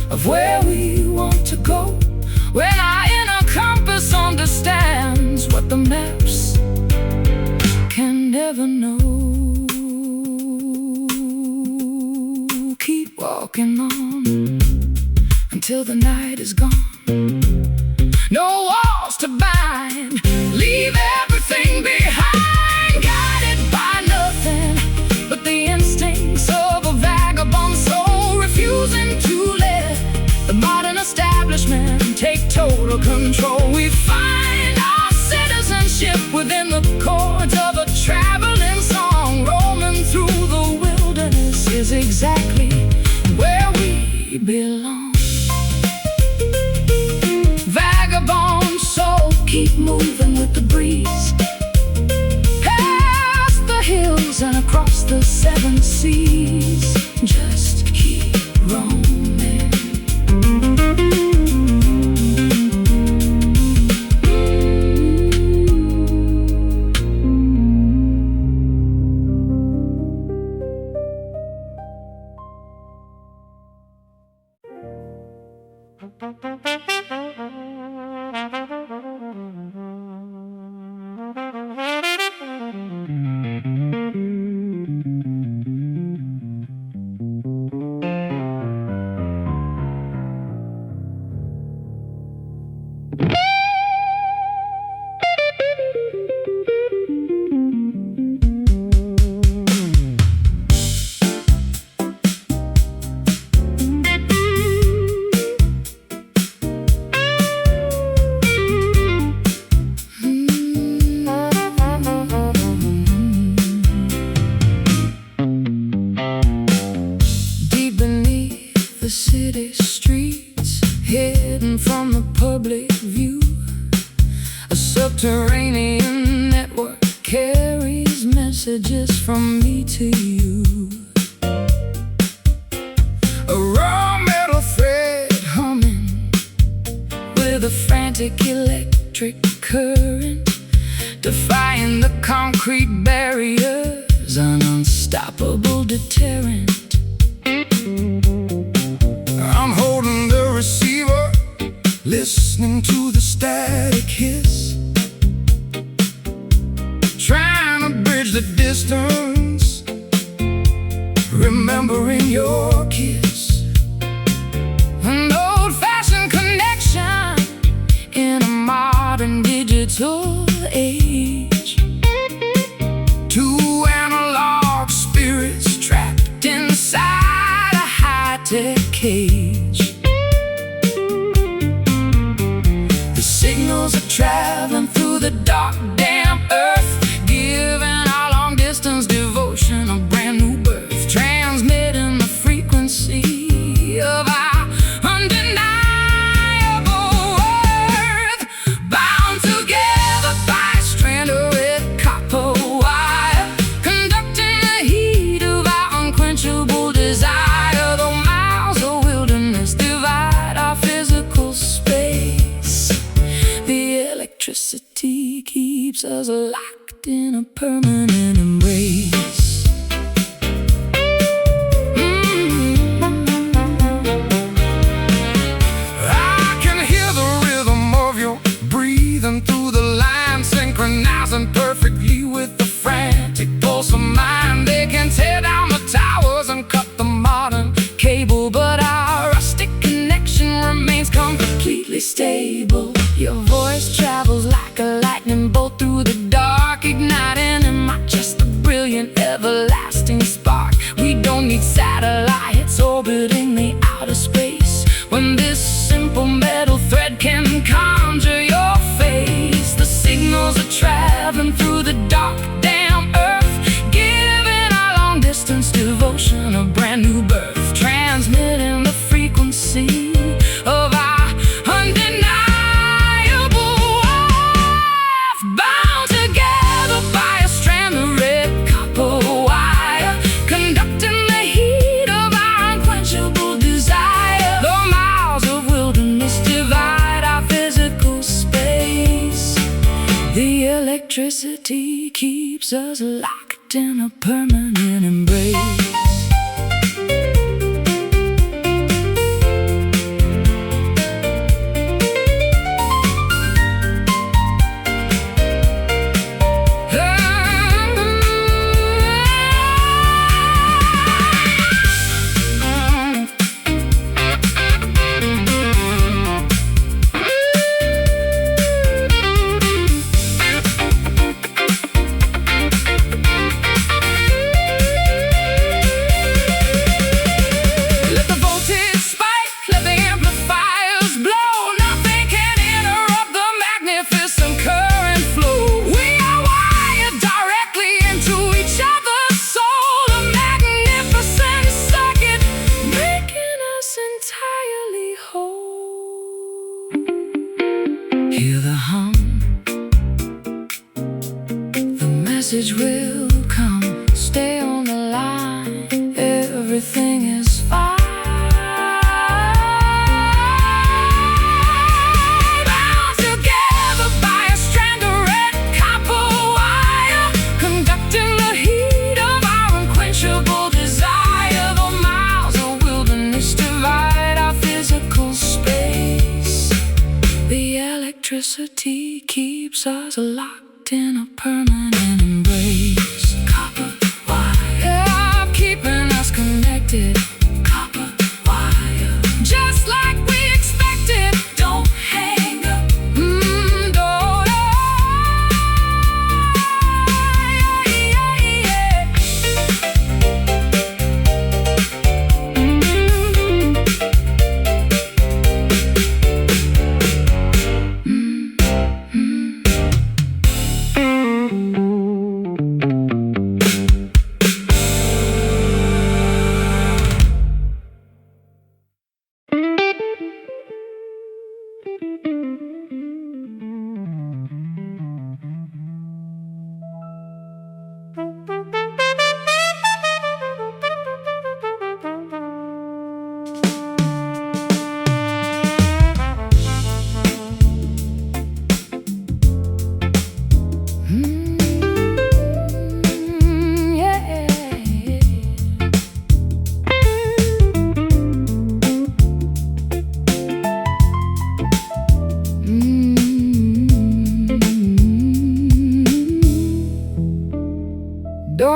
of where we want to go, when our inner compass understands what the maps can never know. Keep walking on until the night is gone. No walls to bind, leave everything behind. Guided by nothing but the instincts of a vagabond soul, refusing to let the modern establishment take total control. We find our citizenship within the chords of a traveling song. Roaming through the wilderness is exactly where we belong. Vagabond soul, keep moving with the breeze, past the hills and across the 7 seas. Just keep roaming.
from me to you. A raw metal thread humming with a frantic electric current, defying the concrete barriers, an unstoppable deterrent.
I'm holding the receiver, listening to the static hiss, trying to bridge the distance, remembering your kiss. An old-fashioned connection in a modern digital age. Two analog spirits trapped inside a high-tech cage. The signals are traveling through the dark, damp earth, giving our long-distance devotion a brand new birth, transmitting the frequency of our undeniable worth, bound together by a strand of red copper wire, conducting the heat of our unquenchable desire. Though miles of wilderness divide our physical space, the electricity keeps us locked in a permanent embrace. I can hear the rhythm of your breathing through the line, synchronizing perfectly with the frantic pulse of mine. They can tear down the towers and cut the modern cable, but our rustic connection remains completely stable. Your voice travels like a lightning bolt through the dark, igniting in my chest a brilliant, everlasting spark. We don't need satellites orbiting the outer space when this simple metal thread can conjure your face. The signals are traveling through the dark, damp earth, giving our long-distance devotion a brand new birth, transmitting the frequency of our undeniable worth, bound together by a strand of red copper wire, conducting the heat of our unquenchable desire. Though miles of wilderness divide our physical space, the electricity keeps us locked in a permanent embrace. Hear the hum, the message will come. Stay on the line, everything is fine. Bound together by a strand of red copper wire, conducting the heat of our unquenchable desire. Though miles of wilderness divide our physical space, the electricity keeps us locked in a permanent embrace. Copper wire, yeah, keeping us connected. Copper wire, just like we expected. Don't hang up. Don't.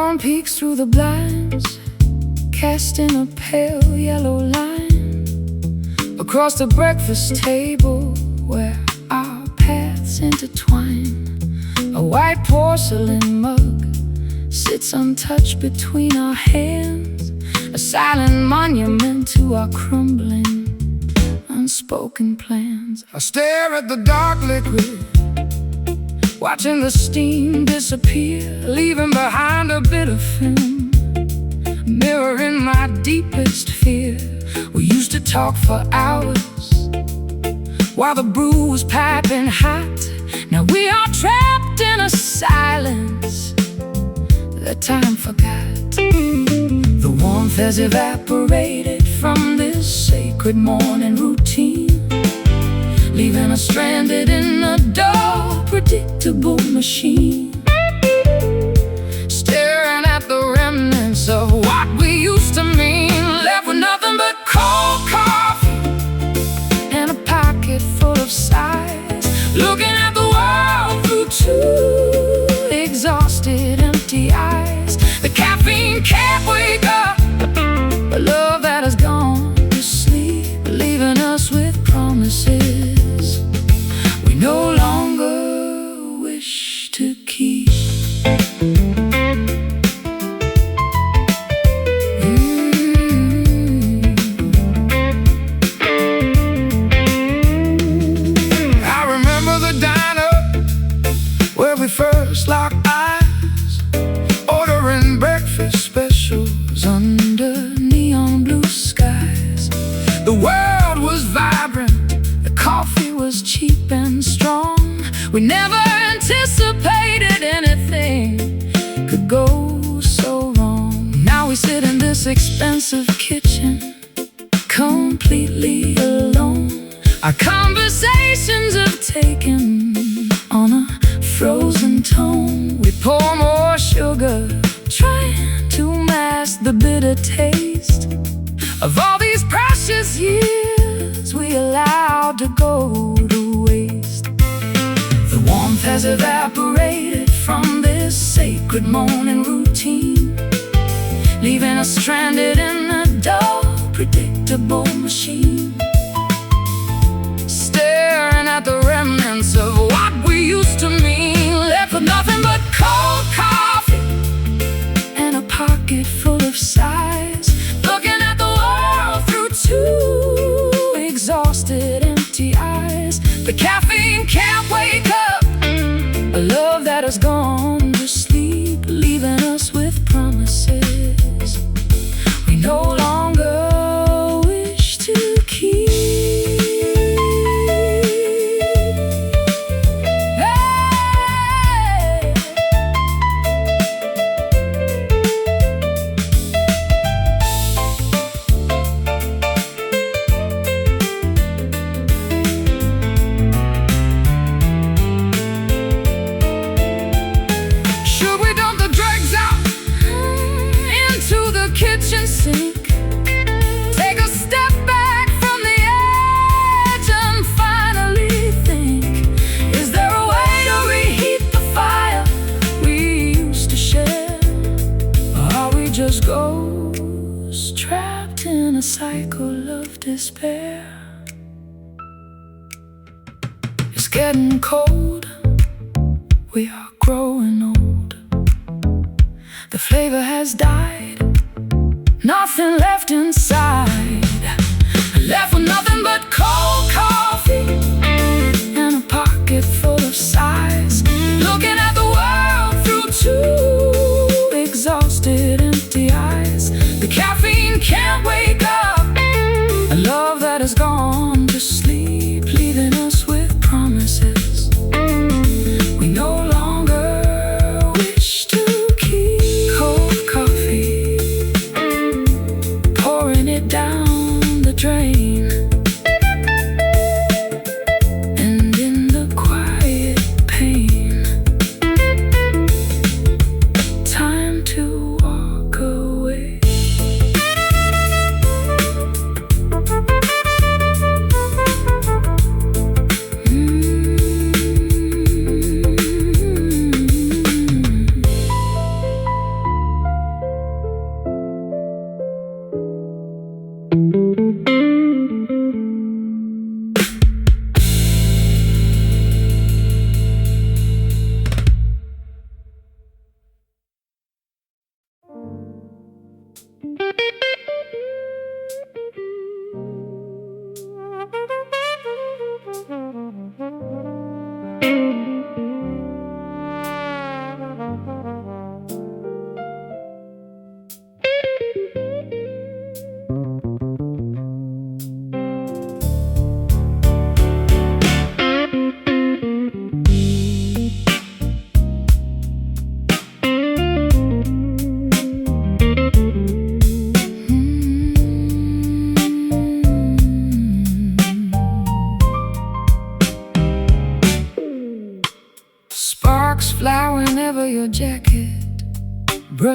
dawn peeks through the blinds, casting a pale yellow line across the breakfast table where our paths intertwine. A white porcelain mug sits untouched between our hands, a silent monument to our crumbling, unspoken plans.
I stare at the dark liquid, watching the steam disappear, leaving behind a bit of film, mirroring my deepest fear. We used to talk for hours while the brew was piping hot. Now we are trapped in a silence that time forgot. The warmth has evaporated from this sacred morning routine, leaving us stranded in a dull, predictable machine, staring at the remnants of what we used to mean, left with nothing but cold coffee and a pocket full of sighs, looking at the world through two exhausted, empty eyes. The caffeine can't wake up a love that has gone to sleep, leaving us with promises we no longer wish to keep. I remember the diner where we first locked eyes, ordering breakfast specials under neon blue skies. The world was vibrant, the coffee was cheap and strong. We never anticipated anything could go so wrong. Now we sit in this expensive kitchen, completely alone. Our conversations have taken on a frozen tone. We pour more sugar, trying to mask the bitter taste of all these precious years we allowed to go to waste. The warmth has evaporated from this sacred morning routine, leaving us stranded in a dull, predictable machine, staring at the remnants of what we used to mean, left with nothing but cold coffee and a pocket full of sighs, looking at the world through two exhausted, empty eyes. The caffeine can't wake up a love that has gone to sleep, leaving us with promises we no longer wish to keep. Kitchen sink, take a step back from the edge and finally think, is there a way to reheat the fire we used to share? Or are we just ghosts trapped in a cycle of despair? It's getting cold, we are growing old, the flavor has died, nothing left inside, left with nothing but cold coffee and a pocket full of sighs, looking at the world through two exhausted, empty eyes. The caffeine can't wake up a love that has gone to sleep, leaving us with promises we no longer wish to keep. Cold coffee, pouring it down the drain, and in the quiet pain, time to walk away.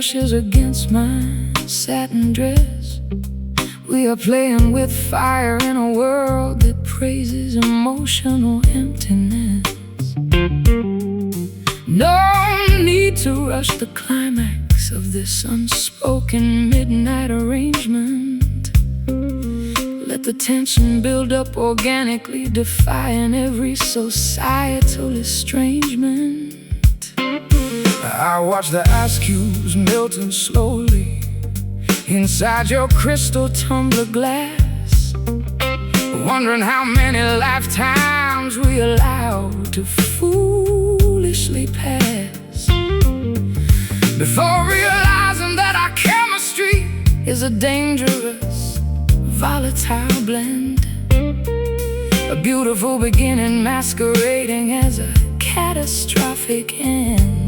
brushes against my satin dress. We are playing with fire in a world that praises emotional emptiness. No need to rush the climax of this unspoken midnight arrangement. Let the tension build up organically, defying every societal estrangement.
I watch the ice cubes melting slowly inside your crystal tumbler glass, wondering how many lifetimes we allow to foolishly pass, before realizing that our chemistry is a dangerous, volatile blend. A beautiful beginning masquerading as a catastrophic end.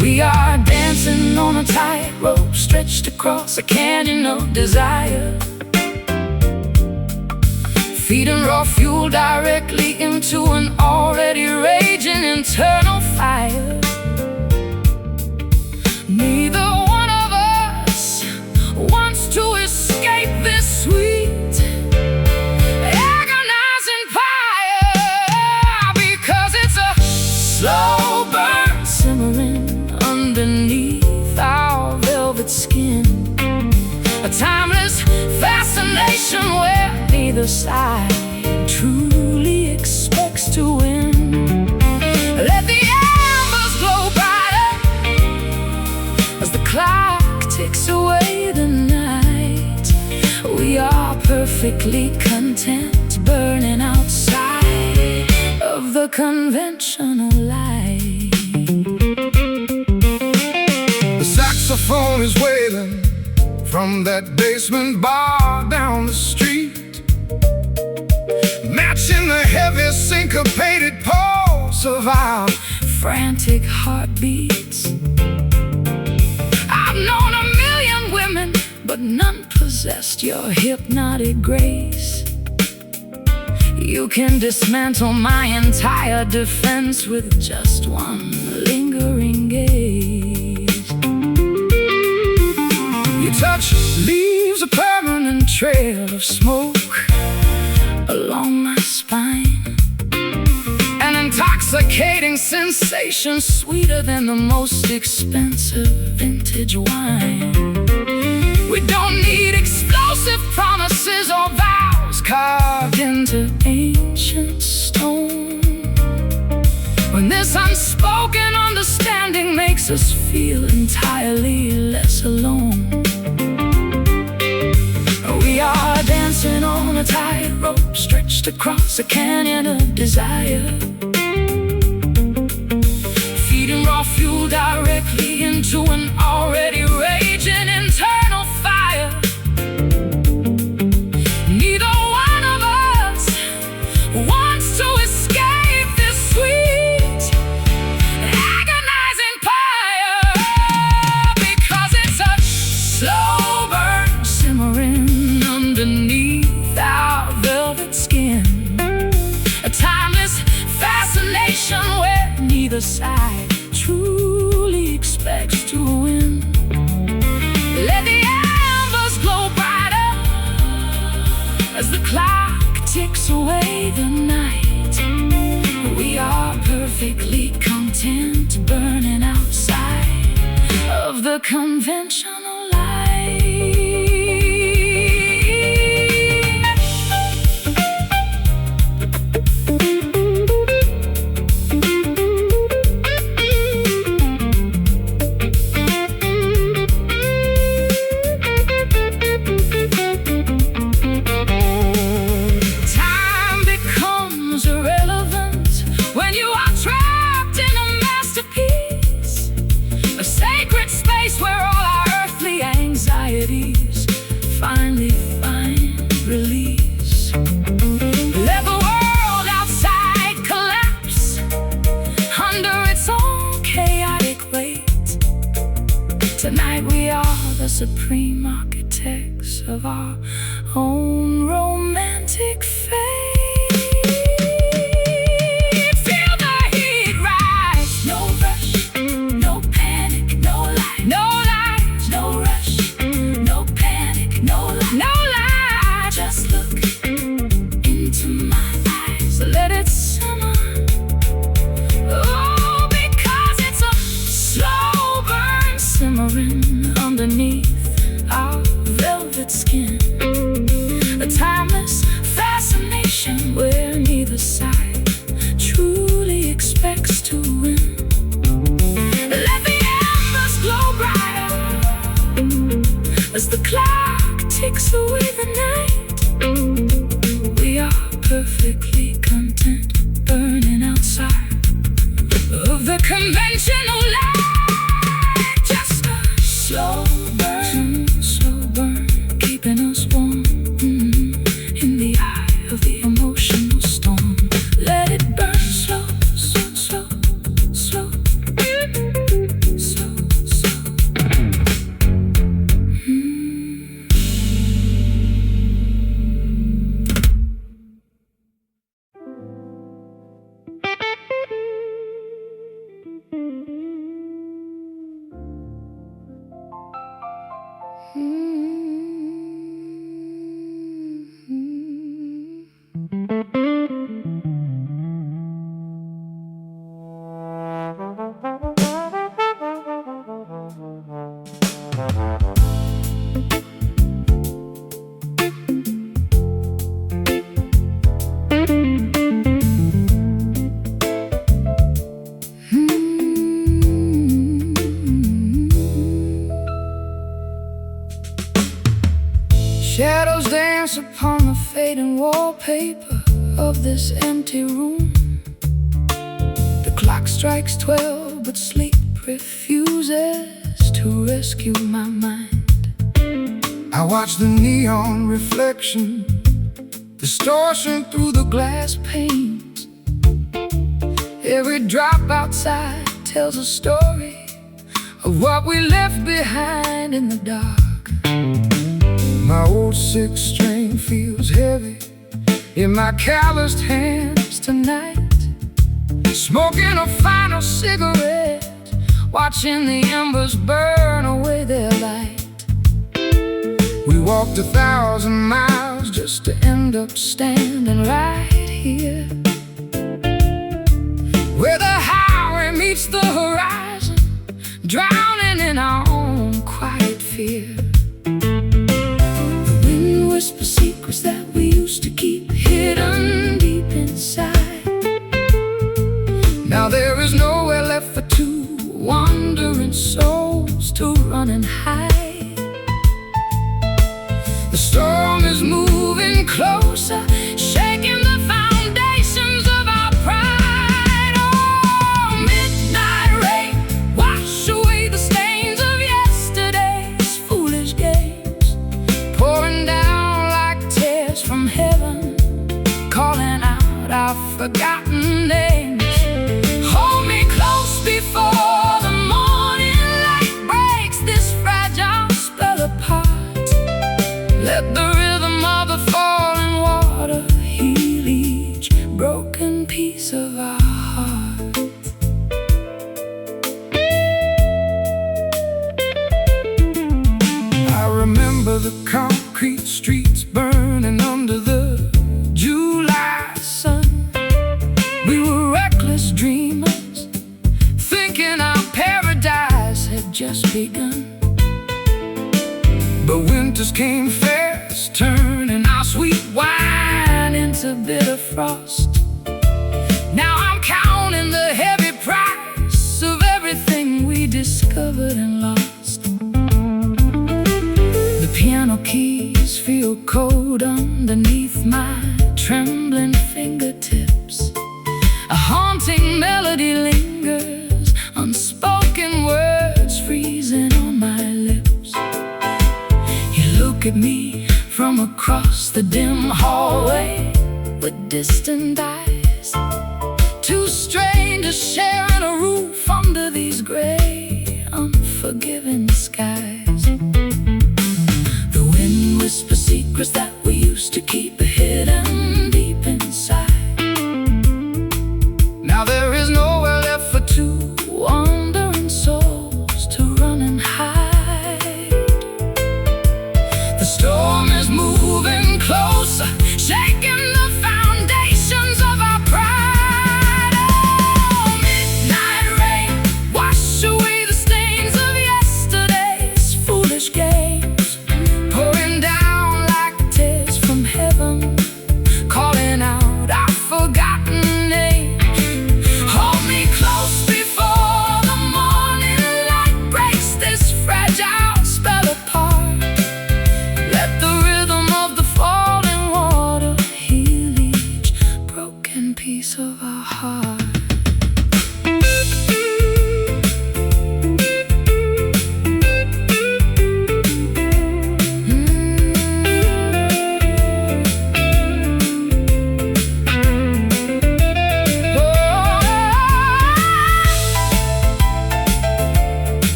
We are dancing on a tightrope stretched across a canyon of desire, feeding raw fuel directly into an already raging internal fire. Neither one of us wants to escape this sweet, agonizing fire, because it's a slow burn simmering underneath our velvet skin, a timeless fascination where neither side truly expects to win. Let the embers glow brighter as the clock ticks away the night. We are perfectly content burning outside of the conventional light. The saxophone is wailing from that basement bar down the street, matching the heavy syncopated pulse of our
frantic heartbeats. I've known a million women, but none possessed your hypnotic grace. You can dismantle my entire defense with just one lingering gaze.
Your touch leaves a permanent trail of smoke
along my spine,
an intoxicating sensation
sweeter than the most expensive vintage wine.
We don't need explosive promises or vows
carved into ancient stone, when this unspoken understanding makes us feel entirely less alone. We are dancing on a tightrope stretched across a canyon of desire, feeding raw fuel directly into an already raging internal fire. Neither one of us wants to escape this sweet, agonizing fire, because it's a slow burn simmering underneath our velvet skin, a timeless fascination where neither side truly expects to win. Let the embers glow brighter as the clock ticks away the night. We are perfectly content burning outside of the conventional light. Finally find release. Let the world outside collapse under its own chaotic weight. Tonight we are the supreme architects of our own romantic fate. Feel the heat rise, no rush, no shimmering underneath our velvet skin. A timeless fascination where neither side truly expects to win. Let the embers glow brighter as the clock ticks away the night. We are perfectly content burning outside of the conventional light. Just a slow burn, keeping us warm in the eye of the emotional storm. Let it burn slow, slow, slow, slow, slow, slow. Shadows dance upon the fading wallpaper of this empty room. The clock strikes 12, but sleep refuses to rescue my mind.
I watch the neon reflection, distortion through the glass
panes. Every drop outside tells a story of what we left behind in the dark.
My old six-string feels heavy in my calloused hands
tonight, smoking a final cigarette, watching the embers burn away their light.
We walked 1,000 miles
just to end up standing right here, where the highway meets the horizon, drowning in our own quiet fear. The wind whispers secrets that we used to keep hidden deep inside.
Now there is nowhere left for two
wandering souls to run and hide.
The storm is moving
closer, shaking the foundations of our pride. Oh, midnight rain, wash away the stains of yesterday's foolish games, pouring down like tears from heaven, calling out our forgotten names. Hold me close before the morning light breaks this fragile spell apart. Let the rhythm of the falling water heal each broken piece of our heart.
I remember the concrete streets burning under the
July sun. We were reckless dreamers, thinking our paradise had just begun.
But winters came fast,
turning our sweet wine into bitter frost. Now I'm counting the heavy price of everything we discovered and lost. The piano keys feel cold underneath my trembling fingertips. A haunting melody lingers, unspoken words freezing on my lips. You look at me from across the dim hallway with distant eyes. Two strangers sharing a roof under these gray, unforgiving skies. The wind whispers secrets that we used to keep hidden deep inside.
now there is nowhere left for two
wandering souls to run and hide. The storm is moving closer, shaking the foundations of our pride. Oh, midnight rain, wash away the stains of yesterday.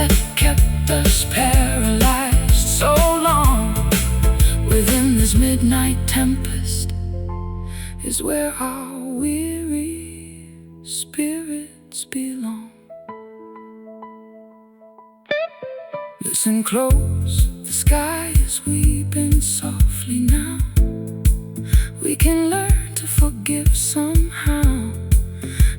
that kept us paralyzed so long. Within this midnight tempest is where our weary spirits belong. Listen close, the sky is weeping softly now. We can learn to forgive somehow.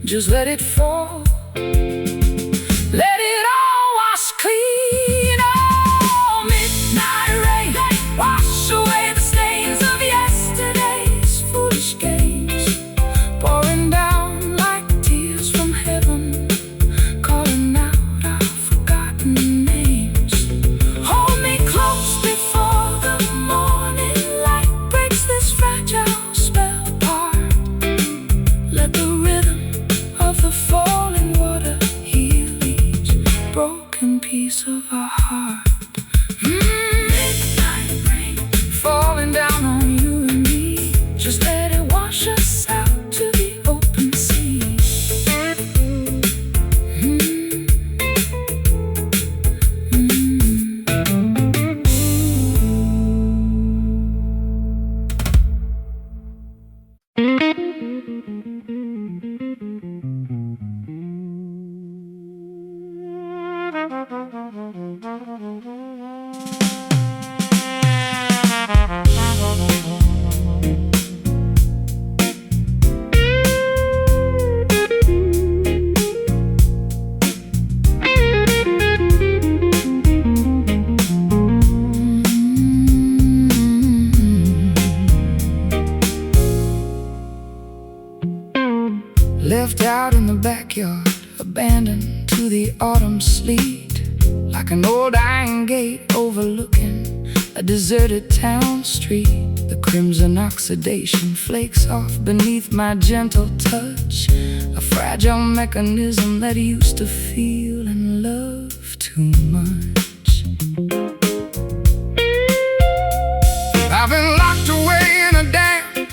Just let it fall. Let it all wash clean. Oh, midnight rain, wash away the stains of yesterday's foolish games. Pouring down like tears from heaven, calling out our forgotten names. Hold me close before the morning light breaks this fragile spell apart. Let the rhythm of the falling water heal each broken piece of our heart. Midnight rain falling down on you and me. Just let it wash us out to the open sea. Left out in the backyard, abandoned to the autumn sleet, like an old iron gate overlooking a deserted town street. The crimson oxidation flakes off beneath my gentle touch, a fragile mechanism that used to feel and love too much. I've been locked away in a damn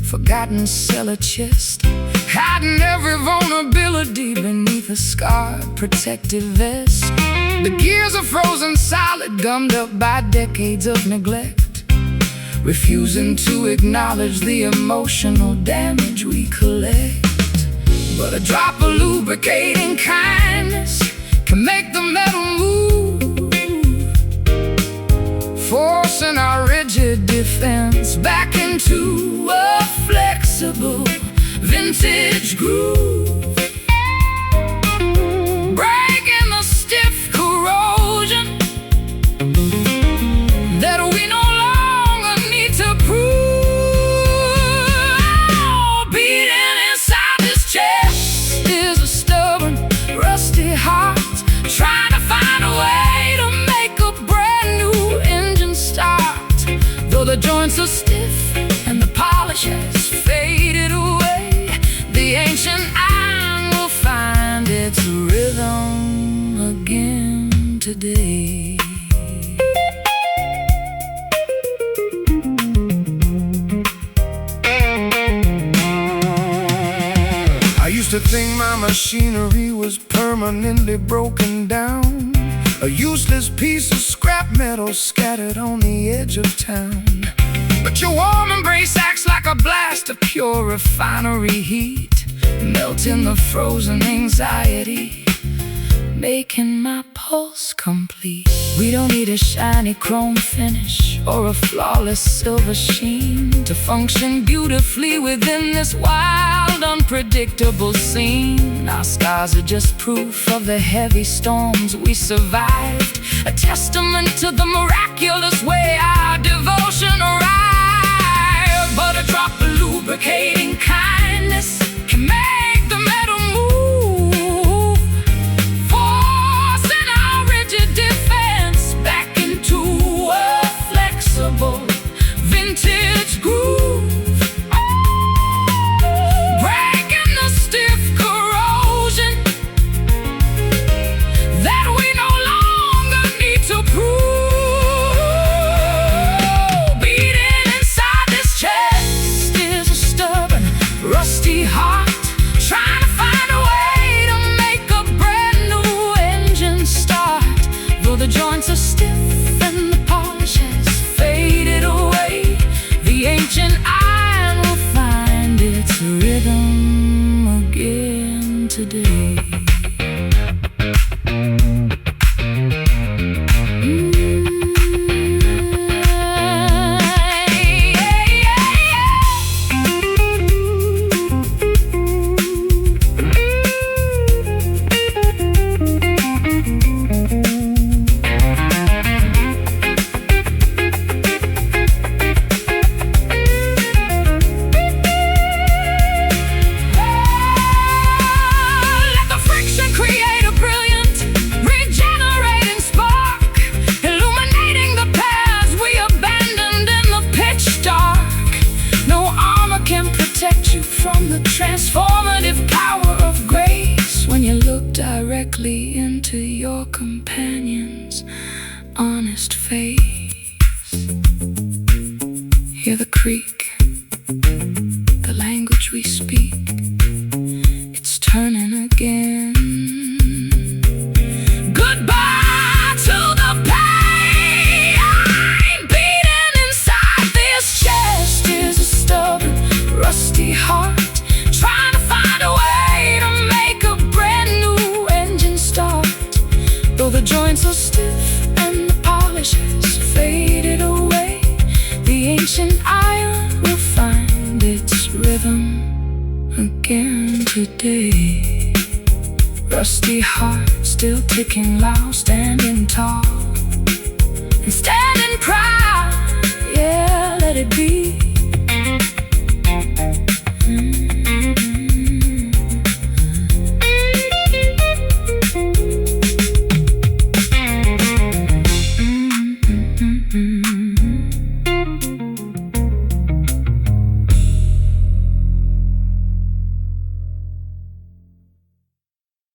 forgotten cellar chest, hiding every vulnerability beneath a scarred protective vest. The gears are frozen solid, gummed up by decades of neglect, refusing to acknowledge the emotional damage we collect. But a drop of lubricating kindness can make the metal move, forcing our rigid defense back into a flexible vintage groove, breaking the stiff corrosion that we no longer need to prove. Beating inside this chest is a stubborn, rusty heart, trying to find a way to make a brand new engine start. Though the joints are stiff and the polish has faded away, the ancient iron will find its rhythm again today. I used to think my machinery was permanently broken down, a useless piece of scrap metal scattered on the edge of town. But your warm embrace acts like a blast of pure refinery heat, melting the frozen anxiety, making my pulse complete. We don't need a shiny chrome finish or a flawless silver sheen to function beautifully within this wild, unpredictable scene. Our scars are just proof of the heavy storms we survived, a testament to the miraculous way our devotion arrived. But a drop of lubricating kindness can make the metal move, forcing our rigid defense back into a flexible vintage groove, breaking the stiff corrosion that we no longer need to prove. Beating inside this chest is a stubborn, joints are stiff and the polish has faded away, the ancient iron will find its rhythm again today. From the transformative power of grace, when you look directly into your companion's honest face, hear the creak, the language we speak, it's turning again. Goodbye to the pain beating inside this chest. Is a stubborn, rusty heart trying to find a way to make a brand new engine start. Though the joints are stiff and the polish has faded away, the ancient iron will find its rhythm again today. Rusty heart still ticking loud, standing tall and standing proud. Yeah, let it be.